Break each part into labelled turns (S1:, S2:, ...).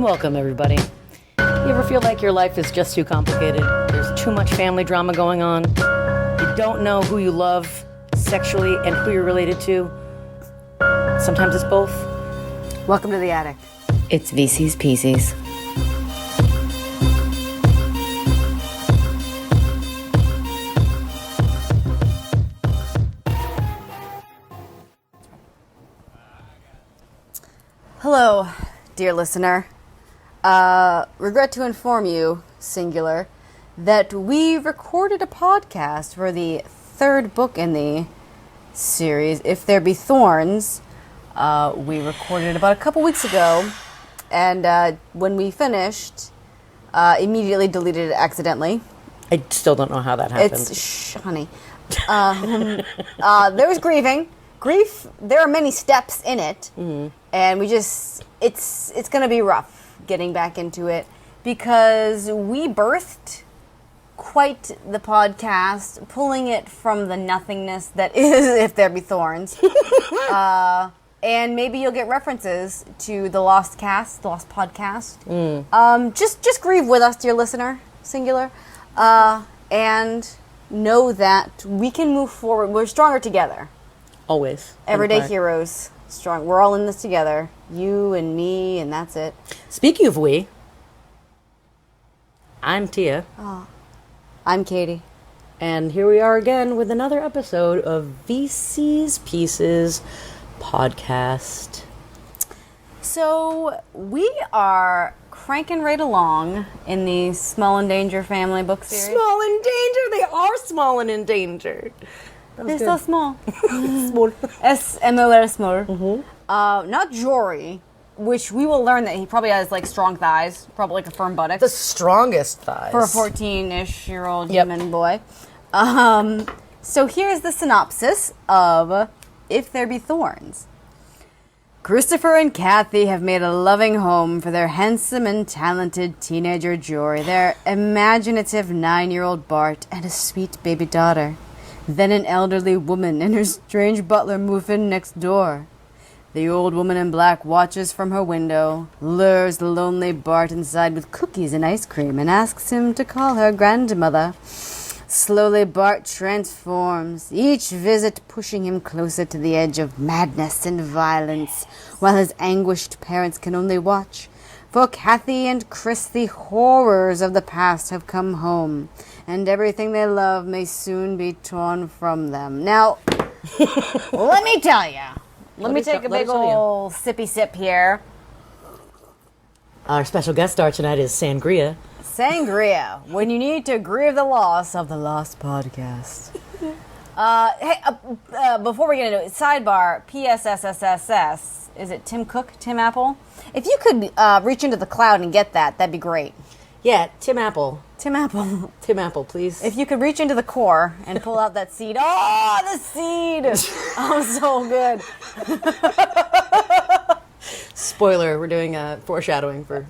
S1: Welcome, everybody. You ever feel like your life is just too complicated? There's too much family drama going on. You don't know who you love sexually and who you're related to. Sometimes it's both.
S2: Welcome to the attic.
S1: It's VC's Pieces.
S2: Hello, dear listener. Regret to inform you, singular, that we recorded a podcast for the third book in the series, If There Be Thorns. We recorded it about a couple weeks ago, and when we finished, immediately deleted it accidentally.
S1: I still don't know how that happened.
S2: Honey. There was grieving. Grief, there are many steps in it, and it's going to be rough getting back into it because we birthed quite the podcast, pulling it from the nothingness that is If There Be Thorns. And maybe you'll get references to the Lost podcast. Just grieve with us, dear listener, singular, and know that we can move forward. We're stronger together.
S1: Always.
S2: Everyday heroes. Strong. We're all in this together. You and me, and that's it.
S1: Speaking of we, I'm Tia.
S2: I'm Katie.
S1: And here we are again with another episode of VC's Pieces podcast.
S2: So we are cranking right along in the Small and Danger family book series.
S1: Small and Danger. They are small and endangered.
S2: They're so small.
S1: Small.
S2: S-M-O-L small. Not Jory, which we will learn that he probably has like strong thighs, probably like a firm buttock.
S1: The strongest thighs.
S2: For a 14-ish-year-old human boy. So here's the synopsis of If There Be Thorns. Christopher and Kathy have made a loving home for their handsome and talented teenager Jory, their imaginative 9-year-old Bart, and a sweet baby daughter. Then an elderly woman and her strange butler move in next door. The old woman in black watches from her window, lures the lonely Bart inside with cookies and ice cream, and asks him to call her grandmother. Slowly Bart transforms, each visit pushing him closer to the edge of madness and violence, while his anguished parents can only watch. For Kathy and Chris, the horrors of the past have come home, and everything they love may soon be torn from them. Now, let me tell you. Let me take a big ol' sippy sip here.
S1: Our special guest star tonight is Sangria.
S2: Sangria, when you need to grieve the loss of the Lost podcast. Hey, before we get into it, sidebar, PSSSSS. Is it Tim Cook, Tim Apple? If you could reach into the cloud and get that, that'd be great.
S1: Yeah, Tim Apple.
S2: Tim Apple.
S1: Tim Apple, please.
S2: If you could reach into the core and pull out that seed. Oh, the seed! Oh, so good.
S1: Spoiler, we're doing foreshadowing for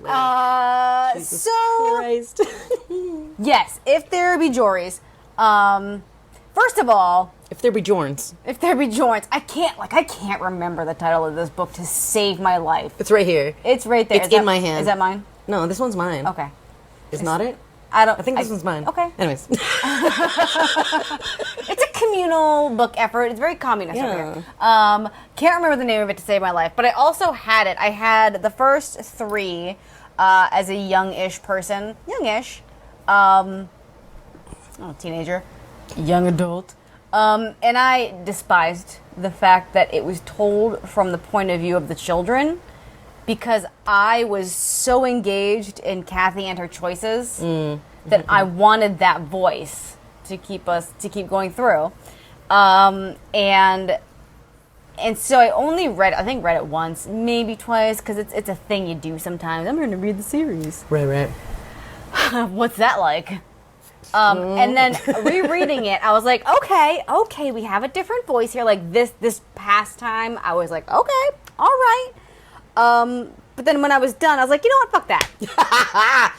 S1: Jesus Christ.
S2: Yes, If There Be Jories. First of all,
S1: If There Be Jorns.
S2: If There Be Jorns. I can't remember the title of this book to save my life.
S1: It's right here.
S2: It's right there.
S1: It's in my hand.
S2: Is that mine?
S1: No, this one's mine.
S2: Okay.
S1: Is not it?
S2: I
S1: think this one's mine.
S2: Okay.
S1: Anyways.
S2: It's a communal book effort. It's very communist over here. Can't remember the name of it to save my life, but I also had it. I had the first 3 as a youngish person. Youngish. Teenager. Young adult. And I despised the fact that it was told from the point of view of the children because I was so engaged in Kathy and her choices that I wanted that voice to keep going through. And so I only read it once, maybe twice, because it's a thing you do sometimes. I'm going to read the series.
S1: Right.
S2: What's that like? And then rereading it, I was like, okay, we have a different voice here. Like this past time, I was like, okay, all right. But then when I was done, I was like, you know what? Fuck that.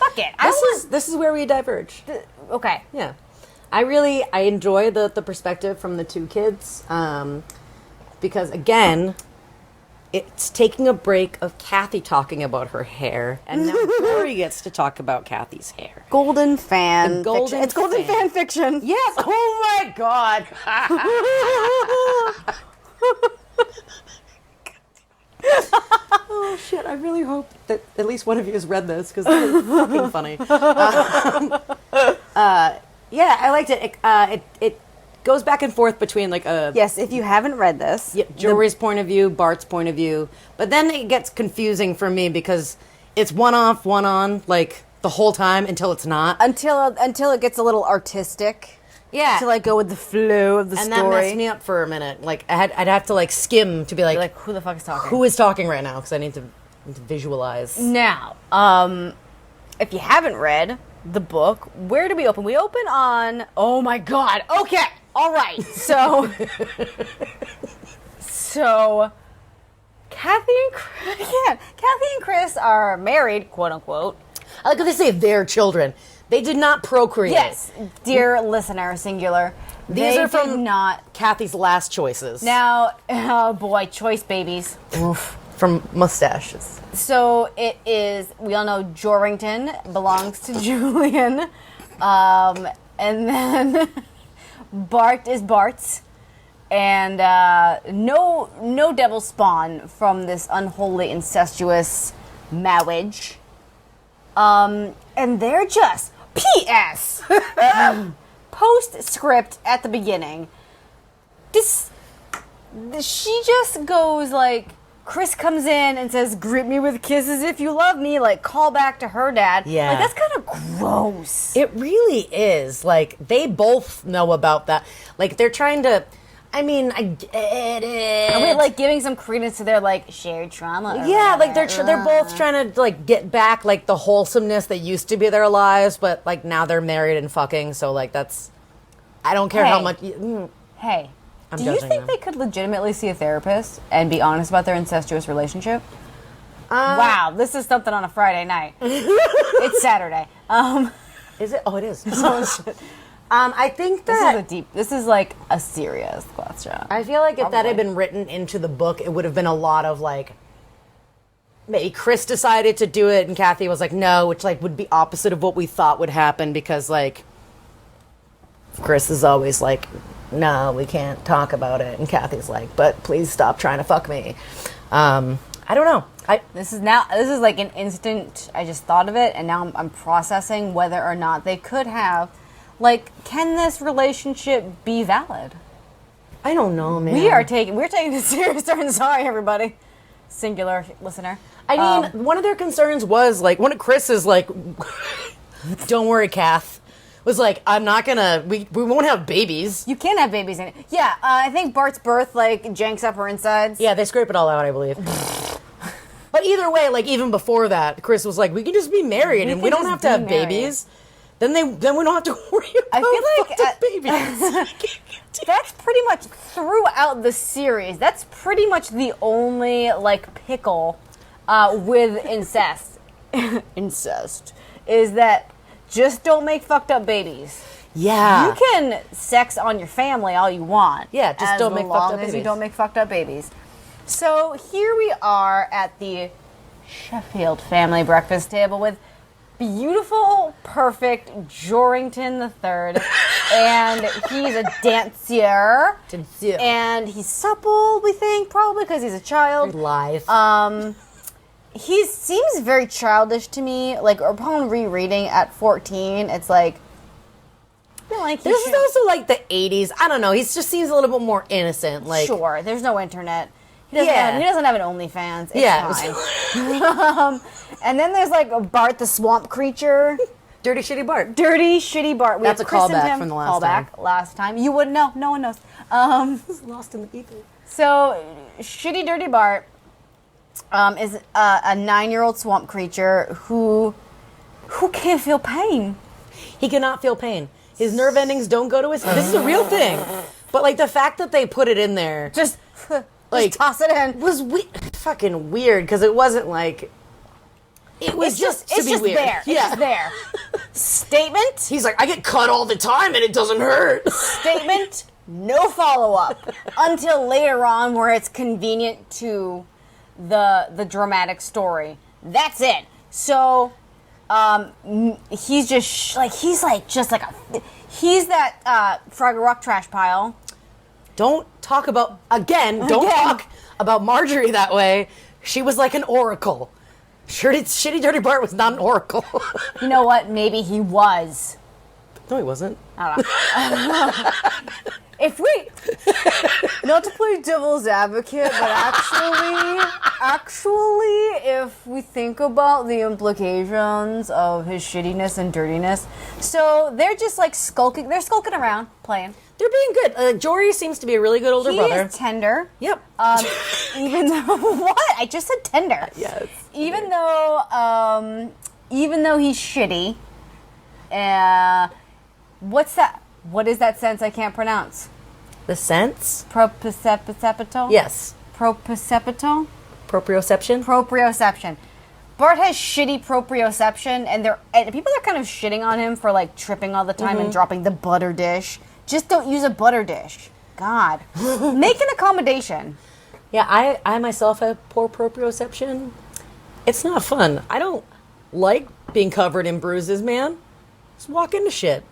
S2: Fuck it.
S1: This is where we diverge.
S2: Okay.
S1: Yeah. I enjoy the perspective from the 2 kids. Because again, it's taking a break of Kathy talking about her hair, and now Tori gets to talk about Kathy's hair.
S2: Golden fan.
S1: Golden
S2: It's golden fan fiction.
S1: Yes. Oh my God. Oh shit! I really hope that at least one of you has read this because this is fucking funny. Yeah, I liked it. It goes back and forth between like a
S2: Yes, if you haven't read this,
S1: Jory's point of view, Bart's point of view, but then it gets confusing for me because it's one off, one on, like the whole time until it's not.
S2: until it gets a little artistic.
S1: Yeah,
S2: To like go with the flow of the
S1: and
S2: story.
S1: that messed me up for a minute. Like I'd have to like skim to be like
S2: Who the fuck is talking?
S1: who is talking right now because I need to visualize.
S2: Now, if you haven't read the book, where do we open? We open on. Oh my God. Okay. All right. So, Kathy and Chris are married, quote unquote.
S1: I like how they say their children. They did not procreate.
S2: Yes, dear listener, singular.
S1: These are from
S2: did not.
S1: Kathy's last choices.
S2: Now, oh boy, choice babies.
S1: Oof, from mustaches.
S2: So it is. We all know Jorrington belongs to Julian, and then Bart is Bart's, and no devil spawn from this unholy incestuous marriage. And they're just P.S. Postscript at the beginning. She just goes like, Chris comes in and says, "Greet me with kisses if you love me," like call back to her dad.
S1: Yeah.
S2: Like that's kind of gross.
S1: It really is. Like, they both know about that. Like, they're trying to... I mean, I get it.
S2: Are we like giving some credence to their like shared trauma? Or
S1: Yeah, like
S2: whatever?
S1: they're both trying to like get back like the wholesomeness that used to be their lives, but like now they're married and fucking. So like that's... I don't care how much...
S2: Hey,
S1: I'm
S2: do you
S1: judging
S2: think
S1: them.
S2: they could legitimately see a therapist and be honest about their incestuous relationship? Wow, this is something on a Friday night. It's Saturday.
S1: Is it? Oh, it is. I think that...
S2: This is like a serious question.
S1: I feel like if that had
S2: Probably.
S1: been written into the book, it would have been a lot of like... Maybe Chris decided to do it and Kathy was like, no, which like would be opposite of what we thought would happen because like... Chris is always like, no, we can't talk about it. And Kathy's like, but please stop trying to fuck me. I don't know.
S2: This is like an instant, I just thought of it and now I'm processing whether or not they could have. Like, can this relationship be valid?
S1: I don't know, man.
S2: We're taking this serious turn. Sorry, everybody. Singular listener.
S1: I mean, one of their concerns was, like, one of Chris's, like, don't worry, Kath, was like, I'm not gonna, we won't have babies.
S2: You can have babies in it. Yeah, I think Bart's birth, like, janks up her insides.
S1: Yeah, they scrape it all out, I believe. But either way, like, even before that, Chris was like, we can just be married and we don't have to have babies. Then we don't have to worry about
S2: I feel like
S1: babies.
S2: that's pretty much throughout the series. That's pretty much the only like pickle with incest. Incest is that just don't make fucked up babies.
S1: Yeah.
S2: You can sex on your family all you want.
S1: Yeah, just don't make fucked up
S2: as long as you
S1: babies.
S2: don't make fucked up babies. So here we are at the Sheffield family breakfast table with beautiful, perfect Jorrington III, and he's a dancier, and he's supple, we think, probably because he's a child.
S1: Live.
S2: He seems very childish to me, like, upon rereading at 14, it's like, I feel like
S1: this is also like the 80s. I don't know. He just seems a little bit more innocent. Like,
S2: sure, there's no internet. He doesn't have an OnlyFans. It's fine. And then there's like Bart the swamp creature.
S1: Dirty Shitty Bart.
S2: Dirty Shitty Bart.
S1: That's a callback from the last time.
S2: You wouldn't know. No one knows.
S1: Lost in the ether.
S2: So, Shitty Dirty Bart is a 9-year-old swamp creature who can't feel pain.
S1: He cannot feel pain. His nerve endings don't go to his... This is a real thing. But like the fact that they put it in there...
S2: Just toss it in.
S1: Was fucking weird because it wasn't like... It was
S2: It's just
S1: weird.
S2: there. It's just there. Statement.
S1: He's like, I get cut all the time and it doesn't hurt.
S2: Statement. No follow-up until later on where it's convenient to the dramatic story. That's it. So he's just he's that Frogger Rock trash pile.
S1: Don't talk about talk about Marjorie that way. She was like an oracle. Shitty Dirty Bart was not an oracle.
S2: You know what? Maybe he was.
S1: No, he wasn't.
S2: I don't know. If we, not to play devil's advocate, but actually, if we think about the implications of his shittiness and dirtiness, so they're just like skulking. They're skulking around, playing.
S1: They're being good. Jory seems to be a really good older brother.
S2: He is tender.
S1: Yep.
S2: Even though what? I just said tender.
S1: Yes.
S2: Even though he's shitty. What's that? What is that sense I can't pronounce?
S1: The sense?
S2: Proprioceptal?
S1: Yes.
S2: Proprioceptal?
S1: Proprioception?
S2: Proprioception. Bart has shitty proprioception, and people are kind of shitting on him for like tripping all the time and dropping the butter dish. Just don't use a butter dish. God. Make an accommodation.
S1: Yeah, I myself have poor proprioception. It's not fun. I don't like being covered in bruises, man. Just walk into shit.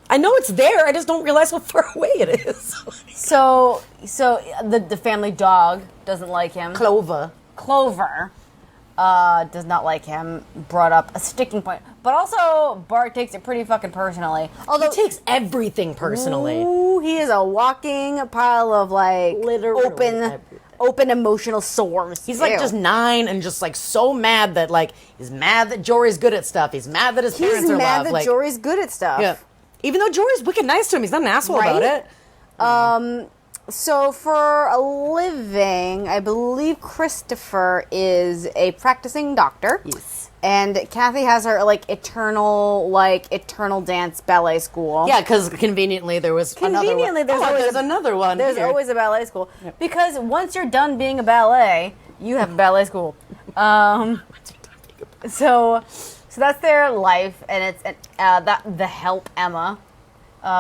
S1: I know it's there. I just don't realize how far away it is.
S2: So the family dog doesn't like him. Clover does not like him. Brought up a sticking point, but also Bart takes it pretty fucking personally.
S1: Although he takes everything personally.
S2: Ooh, he is a walking pile of like
S1: Literally
S2: open emotional sores.
S1: He's like just 9 and just like so mad that like he's mad that Jory's good at stuff. He's mad that his parents are
S2: mad
S1: loved.
S2: that Jory's good at stuff.
S1: Yeah. Even though Jory's wicked nice to him, he's not an asshole about it.
S2: So for a living, I believe Christopher is a practicing doctor.
S1: Yes.
S2: And Kathy has her eternal dance ballet school.
S1: Yeah, because conveniently there was another one. There's another one.
S2: There's
S1: here.
S2: always a ballet school. Yep. Because once you're done being a ballet, you have a ballet school. So that's their life, and it's the help Emma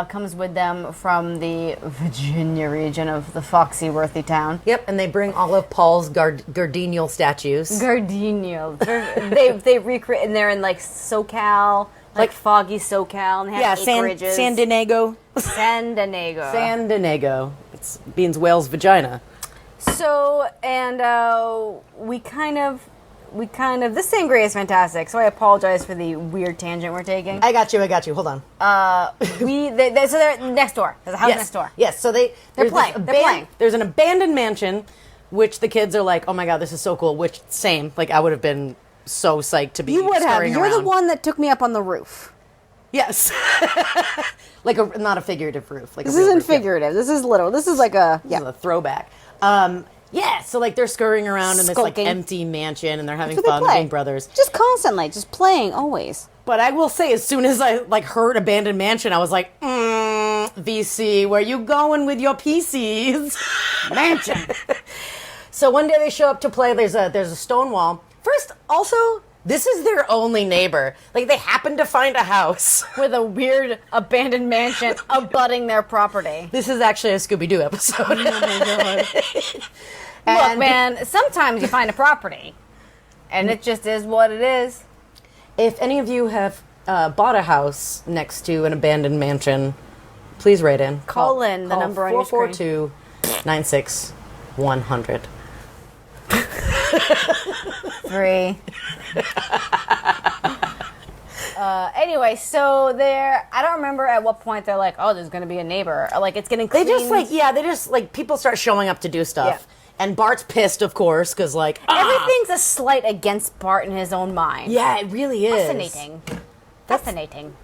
S2: comes with them from the Virginia region of the Foxy Worthy town.
S1: Yep, and they bring all of Paul's gardenial statues.
S2: Gardenial. They recreate, and they're in like SoCal, like foggy SoCal, and they have acreages.
S1: San Diego. It means whale's vagina.
S2: So, and we kind of, this sangria is fantastic, so I apologize for the weird tangent we're taking.
S1: I got you. Hold on.
S2: So they're next door. There's a house next door.
S1: Yes, so they're playing. There's an abandoned mansion, which the kids are like, oh my god, this is so cool, which, same, like, I would have been so psyched to be
S2: You would have.
S1: scurrying
S2: You're
S1: around.
S2: the one that took me up on the roof.
S1: Yes. Like not a figurative roof. Like
S2: this isn't figurative. Yeah. This is literal. This is like a...
S1: This is a throwback. Yeah, so like they're scurrying around in this like empty mansion and they're having fun being brothers.
S2: Just constantly, just playing always.
S1: But I will say, as soon as I like heard abandoned mansion, I was like, VC, where you going with your PCs?
S2: Mansion.
S1: So one day they show up to play. There's a stone wall. First, also, this is their only neighbor. Like they happen to find a house
S2: with a weird abandoned mansion abutting their property.
S1: This is actually a Scooby-Doo episode.
S2: Oh my god. Look, man, sometimes you find a property, and it just is what it is.
S1: If any of you have bought a house next to an abandoned mansion, please write in.
S2: Call in the number on your screen.
S1: 442-96100.
S2: 3. Anyway, so I don't remember at what point they're like, oh, there's going to be a neighbor. Like, it's getting cleaned.
S1: They just people start showing up to do stuff. Yeah. And Bart's pissed, of course, because like...
S2: Everything's a slight against Bart in his own mind.
S1: Yeah, it really is.
S2: Fascinating.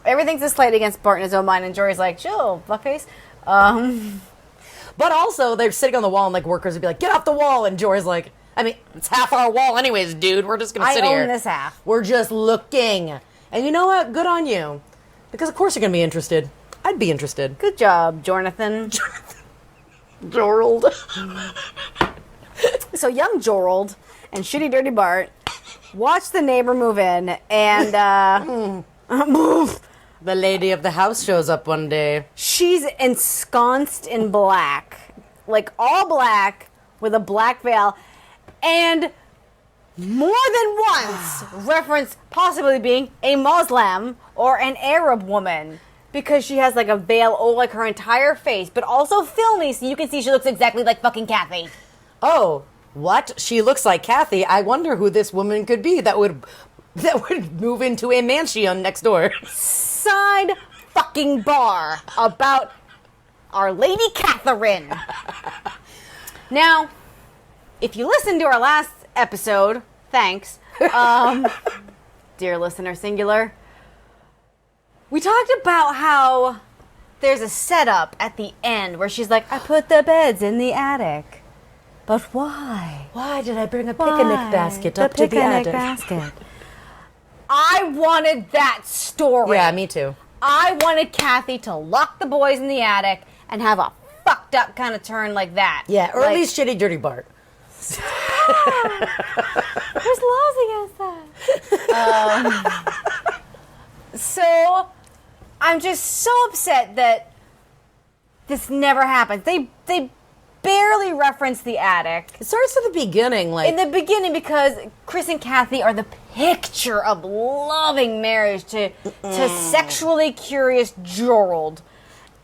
S2: Everything's a slight against Bart in his own mind, and Jory's like, chill, fuckface.
S1: But also, they're sitting on the wall, and like workers would be like, get off the wall, and Jory's like, I mean, it's half our wall anyways, dude. We're just going to sit here.
S2: I own this half.
S1: We're just looking. And you know what? Good on you. Because of course you're going to be interested. I'd be interested.
S2: Good job, Jonathan.
S1: Jorald.
S2: So young Jorald and Shitty Dirty Bart watch the neighbor move in, and
S1: the lady of the house shows up one day.
S2: She's ensconced in black, like all black, with a black veil, and more than once reference possibly being a Muslim or an Arab woman. Because she has like a veil over like her entire face, but also filmy, so you can see she looks exactly like fucking Kathy.
S1: Oh, what? She looks like Kathy. I wonder who this woman could be that would move into a mansion next door.
S2: Side fucking bar about Our Lady Catherine. Now, if you listened to our last episode, thanks, dear listener singular, we talked about how there's a setup at the end where she's like, I put the beds in the attic. But why?
S1: Why did I bring a picnic basket up to the attic?
S2: Basket. I wanted that story.
S1: Yeah, me too.
S2: I wanted Kathy to lock the boys in the attic and have a fucked up kind of turn like that.
S1: Yeah, or at least Shitty Dirty Bart.
S2: There's laws against that. So, I'm just so upset that this never happens. They barely reference the attic.
S1: It starts at the beginning, like...
S2: In the beginning, because Chris and Kathy are the picture of loving marriage to sexually curious Jorald.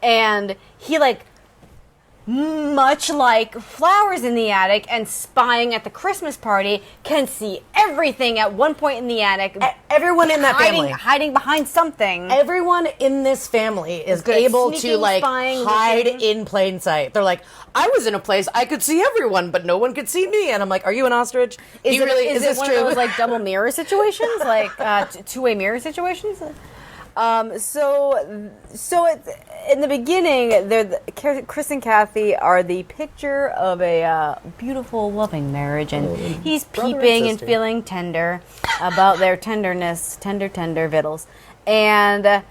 S2: And he, like, much like flowers in the attic and spying at the Christmas party, can see everything at one point in the attic.
S1: Everyone in that family.
S2: Hiding behind something.
S1: Everyone in this family is able to, like, hide in plain sight. They're like, I was in a place I could see everyone, but no one could see me. And I'm like, are you an ostrich?
S2: Is
S1: this
S2: it one
S1: true?
S2: of those, like, double mirror situations? Like, two-way mirror situations? So it's, in the beginning, Chris and Kathy are the picture of a beautiful, loving marriage, and he's peeping and feeling tender about their tenderness, tender victuals. And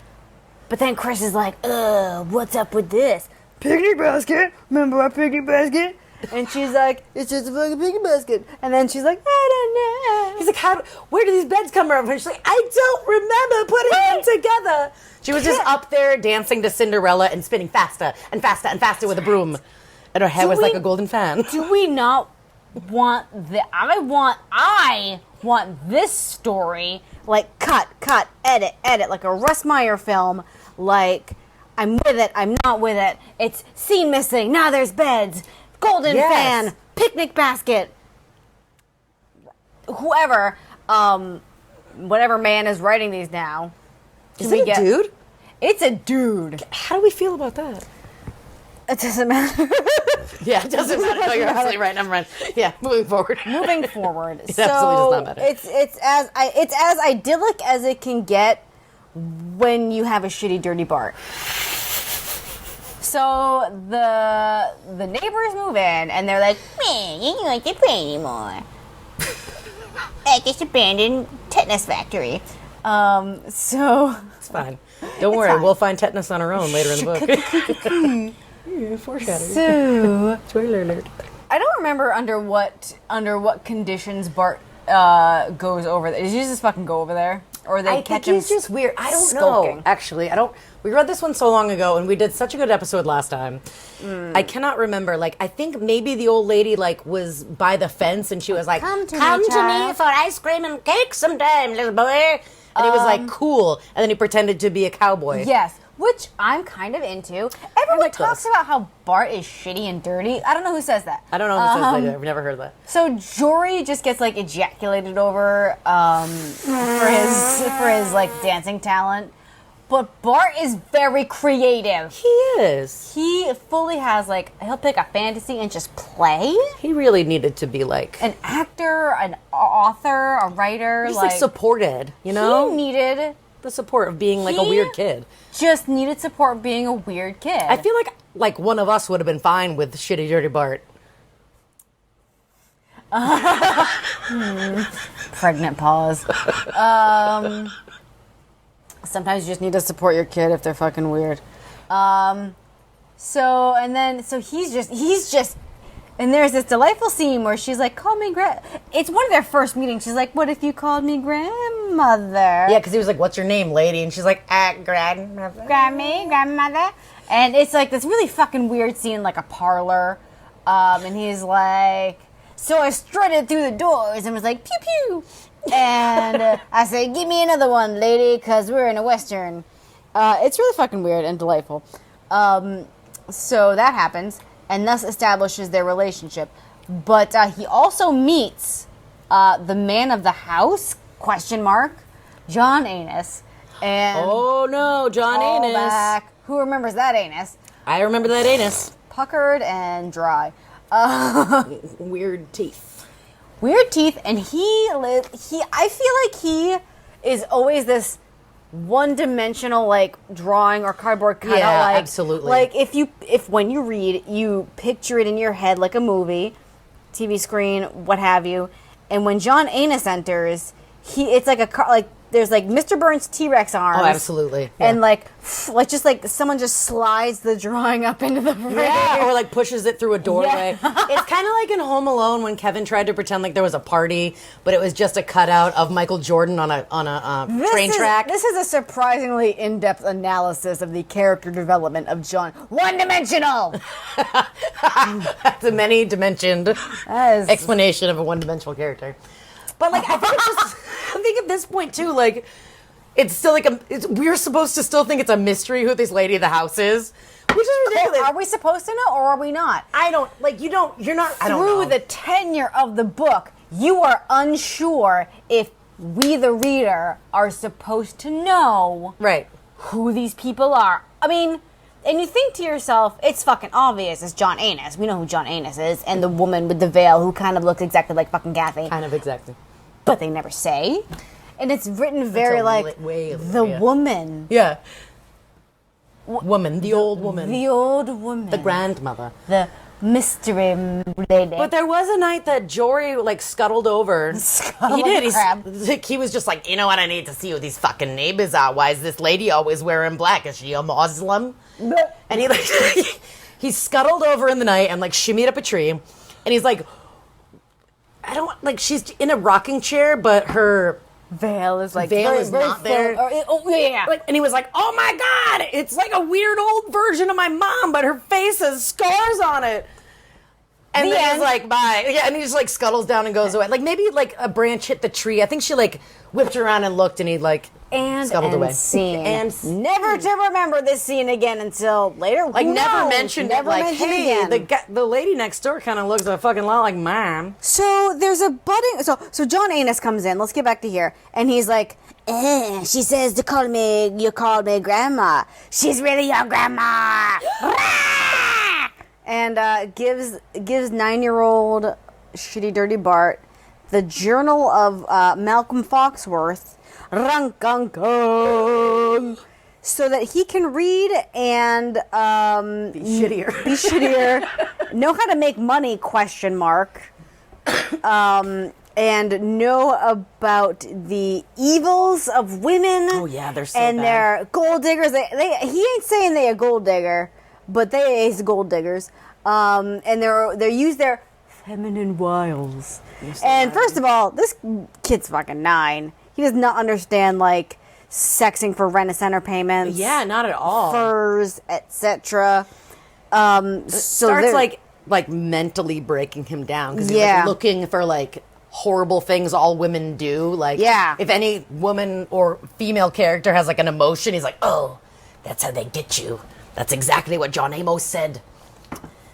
S2: but then Chris is like, what's up with this? Picnic basket? Remember our picnic basket? And she's like, it's just a fucking picnic basket. And then she's like, I don't know.
S1: He's like, where do these beds come from? And she's like, I don't remember putting them together. She was just up there dancing to Cinderella and spinning faster and faster and faster with a broom. And her hair was like a golden fan.
S2: Do we not want I want this story, like, cut, edit, like a Russ Meyer film, like, I'm with it, I'm not with it, it's scene missing, now there's beds, golden fan, picnic basket, whoever, whatever man is writing these now.
S1: Is it a dude?
S2: It's a dude.
S1: How do we feel about that?
S2: It doesn't matter.
S1: Yeah, it doesn't matter. No, you're absolutely right. I'm right. Yeah, moving forward.
S2: It
S1: absolutely does not matter.
S2: It's as idyllic as it can get when you have a shitty dirty Bart. So the neighbors move in and they're like, man, you don't like to play anymore at this abandoned tetanus factory. So
S1: it's fine. Don't worry, we'll find tetanus on our own later in the book. Yeah, foreshadowing.
S2: So
S1: spoiler alert.
S2: I don't remember under what conditions Bart goes over there. Does he just fucking go over there? Or they catch him?
S1: He's just weird. I don't
S2: skulking.
S1: know. Actually, I don't. We read this one so long ago, and we did such a good episode last time. I cannot remember. Like, I think maybe the old lady was by the fence, and she was like, "Come to me for ice cream and cake sometime, little boy." And he was like, "Cool," and then he pretended to be a cowboy.
S2: Yes. Which I'm kind of into. Everyone talks about how Bart is shitty and dirty. I don't know who says that.
S1: I don't know who says that. I've never heard that.
S2: So Jory just gets like ejaculated over for his like dancing talent. But Bart is very creative.
S1: He is.
S2: He fully has he'll pick a fantasy and just play.
S1: He really needed to be
S2: an actor, an author, a writer.
S1: He's supported, you know?
S2: He needed
S1: the support of being a weird kid.
S2: Just needed support of being a weird kid.
S1: I feel like one of us would have been fine with shitty dirty Bart.
S2: Pregnant pause. Sometimes you just need to support your kid if they're fucking weird. So he's just and there's this delightful scene where she's like, call me it's one of their first meetings. She's like, what if you called me grandmother?
S1: Yeah, because he was like, what's your name, lady? And she's like, grandmother.
S2: Grandmother. And it's like this really fucking weird scene, like a parlor. And he's like, so I strutted through the doors and was like, pew pew. And I said, give me another one, lady, because we're in a Western. It's really fucking weird and delightful. So that happens, and thus establishes their relationship. But he also meets the man of the house, ? John Anus. And
S1: oh no, John Anus.
S2: Back. Who remembers that anus?
S1: I remember that anus.
S2: Puckered and dry.
S1: Weird teeth.
S2: Weird teeth, and I feel like he is always this one-dimensional, like, drawing or cardboard cutout.
S1: Yeah,
S2: like,
S1: absolutely.
S2: Like, if when you read, you picture it in your head like a movie, TV screen, what have you, and when John Anus enters, it's like there's like Mr. Burns' T-Rex arms.
S1: Oh, absolutely. Yeah.
S2: And like someone just slides the drawing up into the frame.
S1: Yeah, or like pushes it through a doorway.
S2: Yeah.
S1: It's kind of like in Home Alone when Kevin tried to pretend like there was a party, but it was just a cutout of Michael Jordan on a train track.
S2: This is a surprisingly in-depth analysis of the character development of John. One-dimensional!
S1: That's a many-dimensioned explanation of a one-dimensional character. But like, I think it's just, I think at this point too, like, it's still like we're supposed to still think it's a mystery who this lady of the house is, which is ridiculous.
S2: Are we supposed to know, or are we not?
S1: You're not, I don't know.
S2: Through the tenure of the book, you are unsure if we, the reader, are supposed to know who these people are. I mean, and you think to yourself, it's fucking obvious, it's John Anus. We know who John Anus is, and the woman with the veil who kind of looks exactly like fucking Kathy.
S1: Kind of exactly.
S2: But they never say. And it's written very woman.
S1: Yeah. Woman, the old woman.
S2: The old woman.
S1: The grandmother.
S2: The mystery lady.
S1: But there was a night that Jory, like, scuttled over. He did. He was just like, you know what, I need to see who these fucking neighbors are. Why is this lady always wearing black? Is she a Muslim? And he, like, he scuttled over in the night and, like, shimmied up a tree. And he's like, she's in a rocking chair, but her
S2: veil is like
S1: not there.
S2: Yeah.
S1: And he was like, oh my God, it's like a weird old version of my mom, but her face has scars on it. And then he's like, bye. Yeah, and he just like scuttles down and goes away. Like maybe like a branch hit the tree. I think she like whipped around and looked, and he like scuttled away.
S2: Scene. And never to remember this scene again until later.
S1: Like never mentioned it. Like, hey,
S2: again.
S1: the lady next door kind of looks a fucking lot like mom.
S2: So there's a budding. So John Anus comes in. Let's get back to here, and he's like, she says you call me grandma. She's really your grandma. And gives 9-year-old shitty dirty Bart the journal of Malcolm Foxworth, so that he can read and
S1: be shittier,
S2: know how to make money ? And know about the evils of women.
S1: Oh yeah, they're so
S2: and
S1: bad.
S2: They're gold diggers. He ain't saying they a gold digger, but they is gold diggers. And they use their feminine wiles. And first of all, this kid's fucking 9. He does not understand like sexing for rent-a-center payments.
S1: Yeah, not at all.
S2: Furs, etc. So
S1: starts like mentally breaking him down because he's like looking for like horrible things all women do. Like if any woman or female character has like an emotion, he's like, oh, that's how they get you. That's exactly what John Amos said.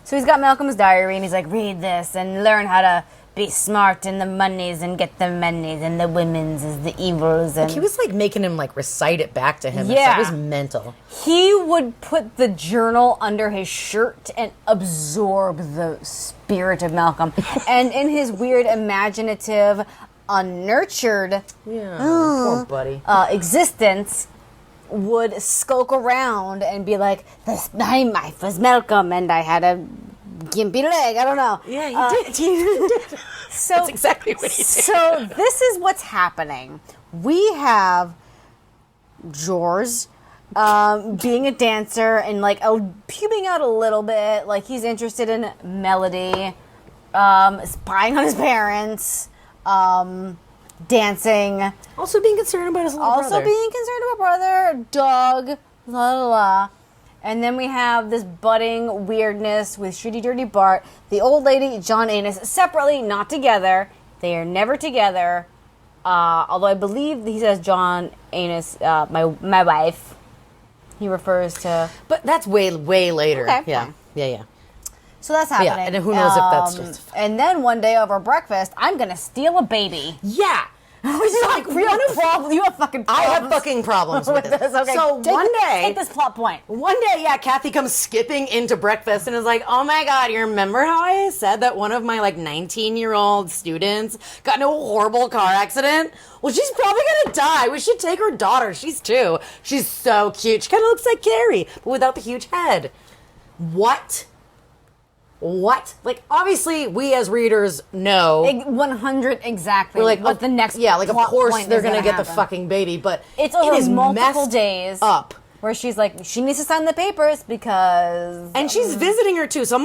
S2: So he's got Malcolm's diary, and he's like, read this and learn how to be smart in the monies and get the monies, and the women's is the evils. And
S1: he was like making him like recite it back to him.
S2: Yeah.
S1: It was mental.
S2: He would put the journal under his shirt and absorb the spirit of Malcolm. And in his weird, imaginative, unnurtured
S1: poor buddy.
S2: Existence, would skulk around and be like, my life was Malcolm, and I had a gimpy leg. I don't know.
S1: Yeah, he did.
S2: So
S1: that's exactly what he did.
S2: So this is what's happening. We have George being a dancer and like pubing out a little bit. Like he's interested in melody, spying on his parents, dancing.
S1: Also being concerned about his little brother.
S2: Also being concerned about brother, dog, la la la. And then we have this budding weirdness with Shitty Dirty Bart, the old lady, John Anus, separately, not together. They are never together. Although I believe he says John Anus, my wife. He refers to...
S1: But that's way later.
S2: Okay,
S1: yeah.
S2: fine.
S1: Yeah.
S2: So that's happening.
S1: Yeah, and who knows if that's just...
S2: And then one day over breakfast, I'm going to steal a baby.
S1: Yeah.
S2: Which is like real problem. You have fucking problems.
S1: I have fucking problems with this.
S2: Okay,
S1: so one day...
S2: Take this plot point.
S1: One day, Kathy comes skipping into breakfast and is like, oh my God, you remember how I said that one of my 19-year-old students got in a horrible car accident? Well, she's probably gonna die. We should take her daughter. She's 2. She's so cute. She kind of looks like Carrie, but without the huge head. What? Obviously, we as readers know.
S2: 100 exactly.
S1: We're like,
S2: what the next
S1: of course
S2: point
S1: they're
S2: is
S1: gonna get
S2: happen.
S1: the fucking baby, but
S2: it's over
S1: it is
S2: multiple
S1: messed
S2: days
S1: up.
S2: Where she's like, she needs to sign the papers because...
S1: And she's visiting her too, so I'm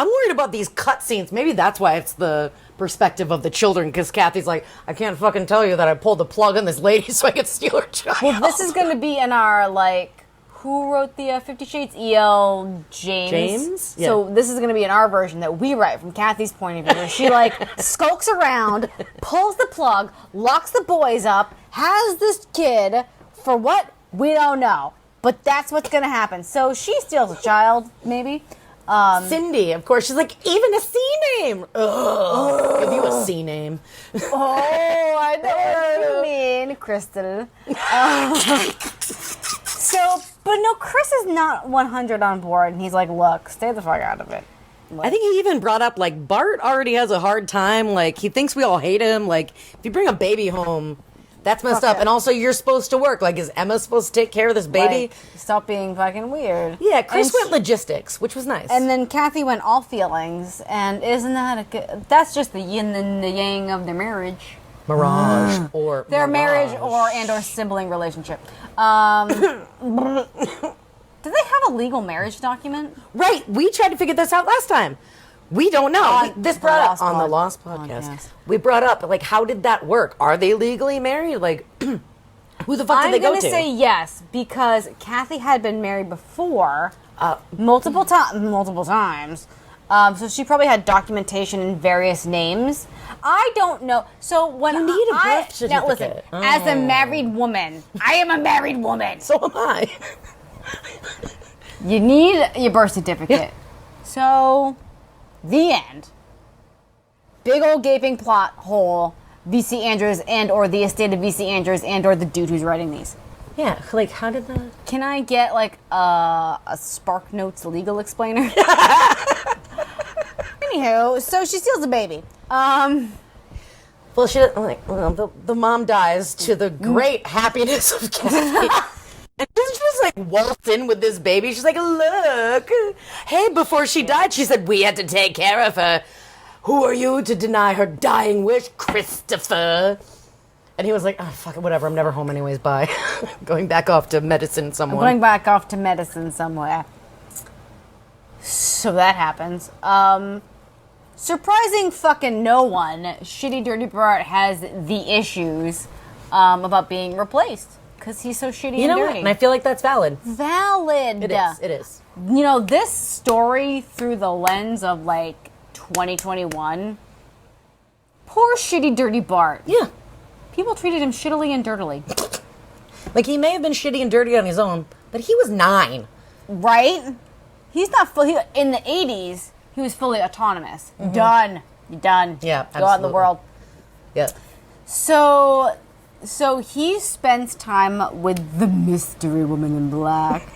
S1: worried about these cutscenes. Maybe that's why it's the perspective of the children, because Kathy's like, I can't fucking tell you that I pulled the plug on this lady so I could steal her child.
S2: Well, this is going to be in our, who wrote the 50 Shades? E.L. James?
S1: Yeah.
S2: So this is going to be in our version that we write from Kathy's point of view. Where she, skulks around, pulls the plug, locks the boys up, has this kid for what? We don't know. But that's what's going to happen. So she steals a child, maybe.
S1: Cindy, of course. She's like, even a C name. Ugh. Give you a C name.
S2: Oh, I know what you mean, Crystal. But no, Chris is not 100 on board, and he's like, look, stay the fuck out of it.
S1: I think he even brought up, Bart already has a hard time. He thinks we all hate him. If you bring a baby home, that's messed up.
S2: it.
S1: And also, you're supposed to work. Is Emma supposed to take care of this baby?
S2: Stop being fucking weird.
S1: Yeah, Chris went logistics, which was nice.
S2: And then Kathy went all feelings, and isn't that a good... That's just the yin and the yang of their marriage.
S1: Mirage or
S2: Their
S1: Mirage.
S2: marriage or sibling relationship. Do they have a legal marriage document?
S1: Right. We tried to figure this out last time. We don't know. This brought up on the Lost podcast. We brought up, how did that work? Are they legally married? Who the fuck did they go to?
S2: I'm going to say yes, because Kathy had been married before multiple times. So she probably had documentation in various names. I don't know. So when
S1: you need a birth certificate.
S2: Now listen, as a married woman, I am a married woman.
S1: So am I.
S2: You need your birth certificate. So, the end. Big old gaping plot hole. V.C. Andrews and or the estate of V.C. Andrews and or the dude who's writing these.
S1: Yeah, how did that...
S2: Can I get, a Spark Notes legal explainer? Anywho, so she steals a baby.
S1: Well, the mom dies to the great happiness of Kathy. And she just waltzed in with this baby. She's like, look. Hey, before she died, she said, we had to take care of her. Who are you to deny her dying wish, Christopher? And he was like, oh, fuck it, whatever. I'm never home anyways. Bye. Going back off to medicine somewhere.
S2: I'm going back off to medicine somewhere. So that happens. Surprising fucking no one, Shitty Dirty Bart has the issues about being replaced. Because he's so shitty and dirty.
S1: What? And I feel like that's valid.
S2: Valid.
S1: It is.
S2: This story through the lens of 2021. Poor Shitty Dirty Bart.
S1: Yeah.
S2: People treated him shittily and dirtily.
S1: He may have been shitty and dirty on his own, but he was 9.
S2: Right? He's not fully... In the 80s, he was fully autonomous. Mm-hmm. Done. You're done.
S1: Yeah,
S2: Go out in the world.
S1: Yeah.
S2: So he spends time with the mystery woman in black.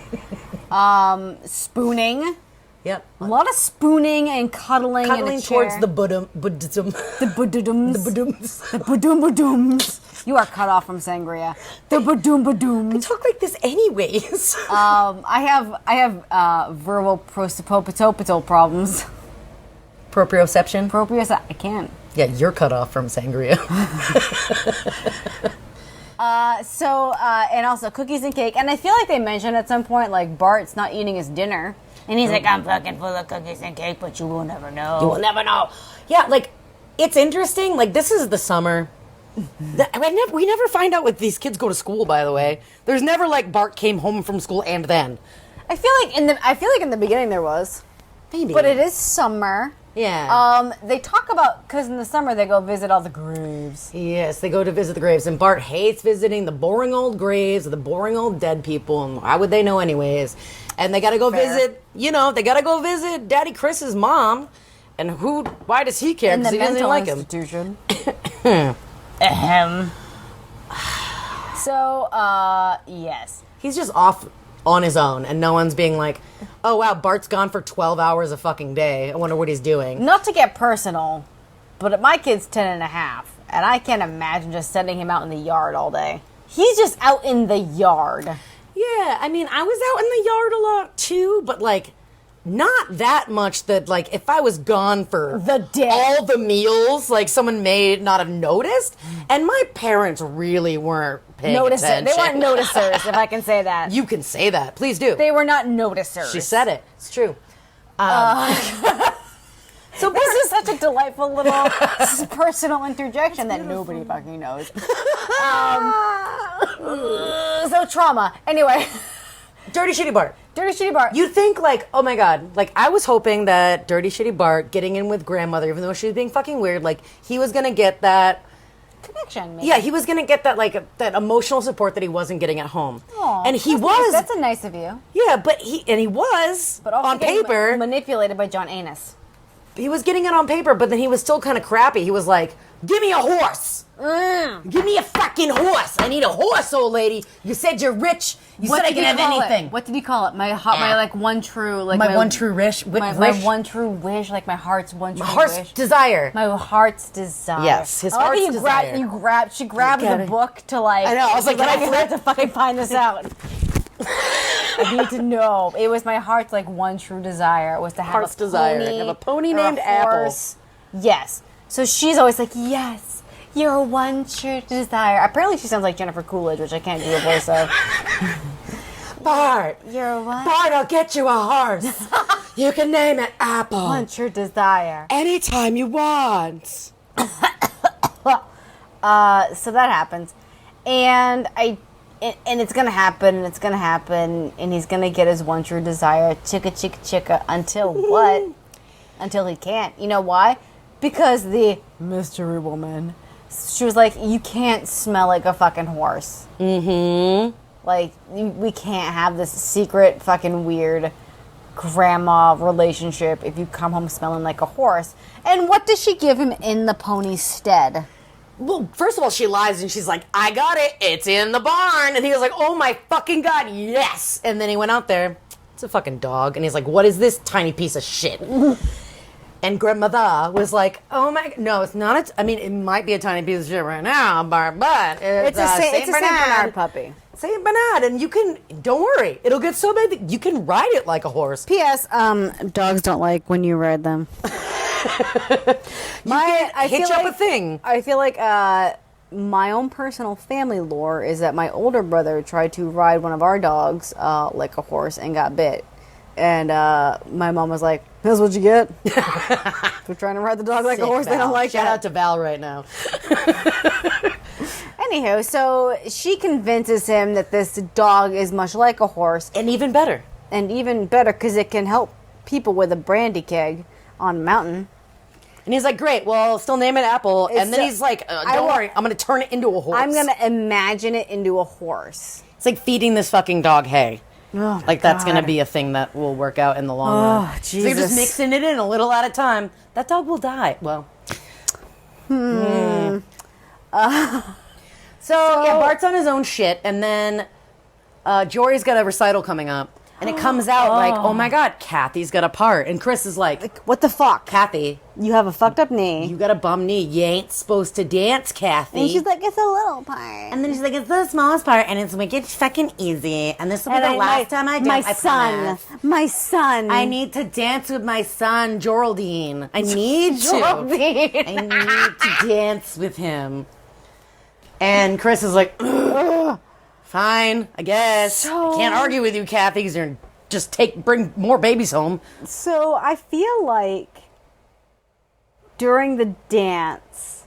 S2: Spooning.
S1: Yep.
S2: A lot of spooning and cuddling in a chair.
S1: Towards the Buddhism.
S2: The Buddhums. You are cut off from Sangria. The Buddhums.
S1: I talk like this anyways.
S2: I have verbal prosopopito problems.
S1: Proprioception?
S2: I can't.
S1: Yeah, you're cut off from Sangria.
S2: And also cookies and cake. And I feel like they mentioned at some point, Bart's not eating his dinner. And he's like, I'm fucking full of cookies and cake, but you will never know.
S1: You will never know. Yeah, it's interesting. This is the summer. We never find out if these kids go to school, by the way. There's never, Bart came home from school and then.
S2: I feel like in the beginning there was.
S1: Maybe.
S2: But it is summer.
S1: Yeah.
S2: They talk about, because in the summer they go visit all the graves.
S1: Yes, they go to visit the graves, and Bart hates visiting the boring old graves of the boring old dead people, and why would they know anyways? And they gotta go visit, they gotta go visit Daddy Chris's mom, and why does he care? Because he doesn't like him.
S2: Institution. Ahem. So, yes.
S1: He's just off on his own, and no one's being like, oh wow, Bart's gone for 12 hours a fucking day. I wonder what he's doing.
S2: Not to get personal, but my kid's 10 and a half, and I can't imagine just sending him out in the yard all day. He's just out in the yard.
S1: Yeah, I mean, I was out in the yard a lot too, but like, not that much that like, if I was gone for
S2: the day,
S1: all the meals, like someone may not have noticed, and my parents really weren't paying attention.
S2: They weren't noticers, if I can say that.
S1: You can say that. Please do.
S2: They were not noticers.
S1: She said it. It's true.
S2: So this is such a delightful little personal interjection that nobody fucking knows. So trauma. Anyway.
S1: Dirty Shitty Bart.
S2: Dirty Shitty Bart.
S1: You'd think like, oh my god, like I was hoping that Dirty Shitty Bart getting in with grandmother, even though she was being fucking weird, like he was gonna get that
S2: connection, maybe.
S1: Yeah, he was gonna get that like that emotional support that he wasn't getting at home.
S2: Aww,
S1: and he was.
S2: Nice. That's a nice of you.
S1: Yeah, but he was.
S2: But also
S1: on paper
S2: manipulated by John Anus.
S1: He was getting it on paper, but then he was still kind of crappy. He was like, "Give me a horse. Give me a fucking horse. I need a horse, old lady. You said you're rich. You said I can have anything."
S2: What did he call it? My like one true like
S1: my one true wish.
S2: My one true wish, like my heart's one true
S1: heart's
S2: wish.
S1: Desire.
S2: My heart's desire.
S1: Yes, his heart's desire.
S2: She grabbed the book to like.
S1: I know. I was like, can I
S2: have to fucking find this out. I need to know. It was my heart's like one true desire. It was to have
S1: heart's
S2: a pony.
S1: desire. Have a pony named Apple.
S2: Yes. So she's always like, yes, your one true desire. Apparently she sounds like Jennifer Coolidge, which I can't do a voice of.
S1: Bart.
S2: You're what?
S1: Bart, I'll get you a horse. You can name it Apple.
S2: One true desire.
S1: Anytime you want.
S2: So that happens. And it's gonna happen, and it's gonna happen, and he's gonna get his one true desire, chicka chicka chicka, until what? Until he can't. You know why? Because the mystery woman, she was like, you can't smell like a fucking horse. Mm-hmm. Like, we can't have this secret fucking weird grandma relationship if you come home smelling like a horse. And what does she give him in the pony's stead?
S1: Well, first of all, she lies and she's like, I got it. It's in the barn. And he was like, oh my fucking God, yes. And then he went out there. It's a fucking dog. And he's like, what is this tiny piece of shit? And grandmother was like, oh my, no, it's not. I mean, it might be a tiny piece of shit right now, but it's a Saint
S2: Bernard puppy.
S1: Saint Bernard. And you can, don't worry. It'll get so big that you can ride it like a horse.
S2: P.S. Dogs don't like when you ride them.
S1: I hitch up a thing.
S2: I feel like my own personal family lore is that my older brother tried to ride one of our dogs like a horse and got bit. And my mom was like, that's what you get. We're trying to ride the dog like a horse.
S1: Val.
S2: They don't like
S1: Shout
S2: that.
S1: out to Val right now.
S2: Anywho, so she convinces him that this dog is much like a horse.
S1: And even better.
S2: And even better because it can help people with a brandy keg on a mountain.
S1: And he's like, great, well, still name it Apple. And then he's like, don't worry, I'm going to turn it into a horse.
S2: I'm going to imagine it into a horse.
S1: It's like feeding this fucking dog hay.
S2: Oh,
S1: like, that's going to be a thing that will work out in the long run.
S2: Jesus.
S1: So you're just mixing it in a little at a time. That dog will die. Well. So, yeah, Bart's on his own shit. And then Jory's got a recital coming up. And it comes out like, oh my God, Kathy's got a part. And Chris is like,
S2: what the fuck?
S1: Kathy,
S2: you have a fucked up knee.
S1: You got a bum knee. You ain't supposed to dance, Kathy.
S2: And she's like, it's a little part.
S1: And then she's like, it's the smallest part, and it's wicked fucking easy. And this will be the last time I dance.
S2: My son.
S1: I need to dance with my son, Joraldine. I need to. I need to dance with him. And Chris is like, ugh. Fine, I guess. I can't argue with you, Kathy, because you're just bring more babies home.
S2: So I feel like during the dance,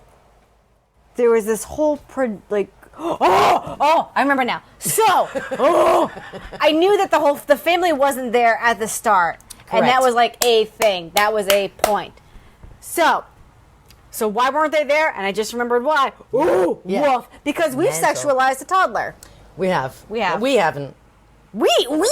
S2: there was this whole Oh, I remember now. So, I knew that the family wasn't there at the start. And that
S1: Correct.
S2: was like a thing. That was a point. So why weren't they there? And I just remembered why. Ooh,
S1: Yeah.
S2: woof. Because we've
S1: Mental.
S2: sexualized a toddler.
S1: We have.
S2: We have.
S1: We haven't.
S2: We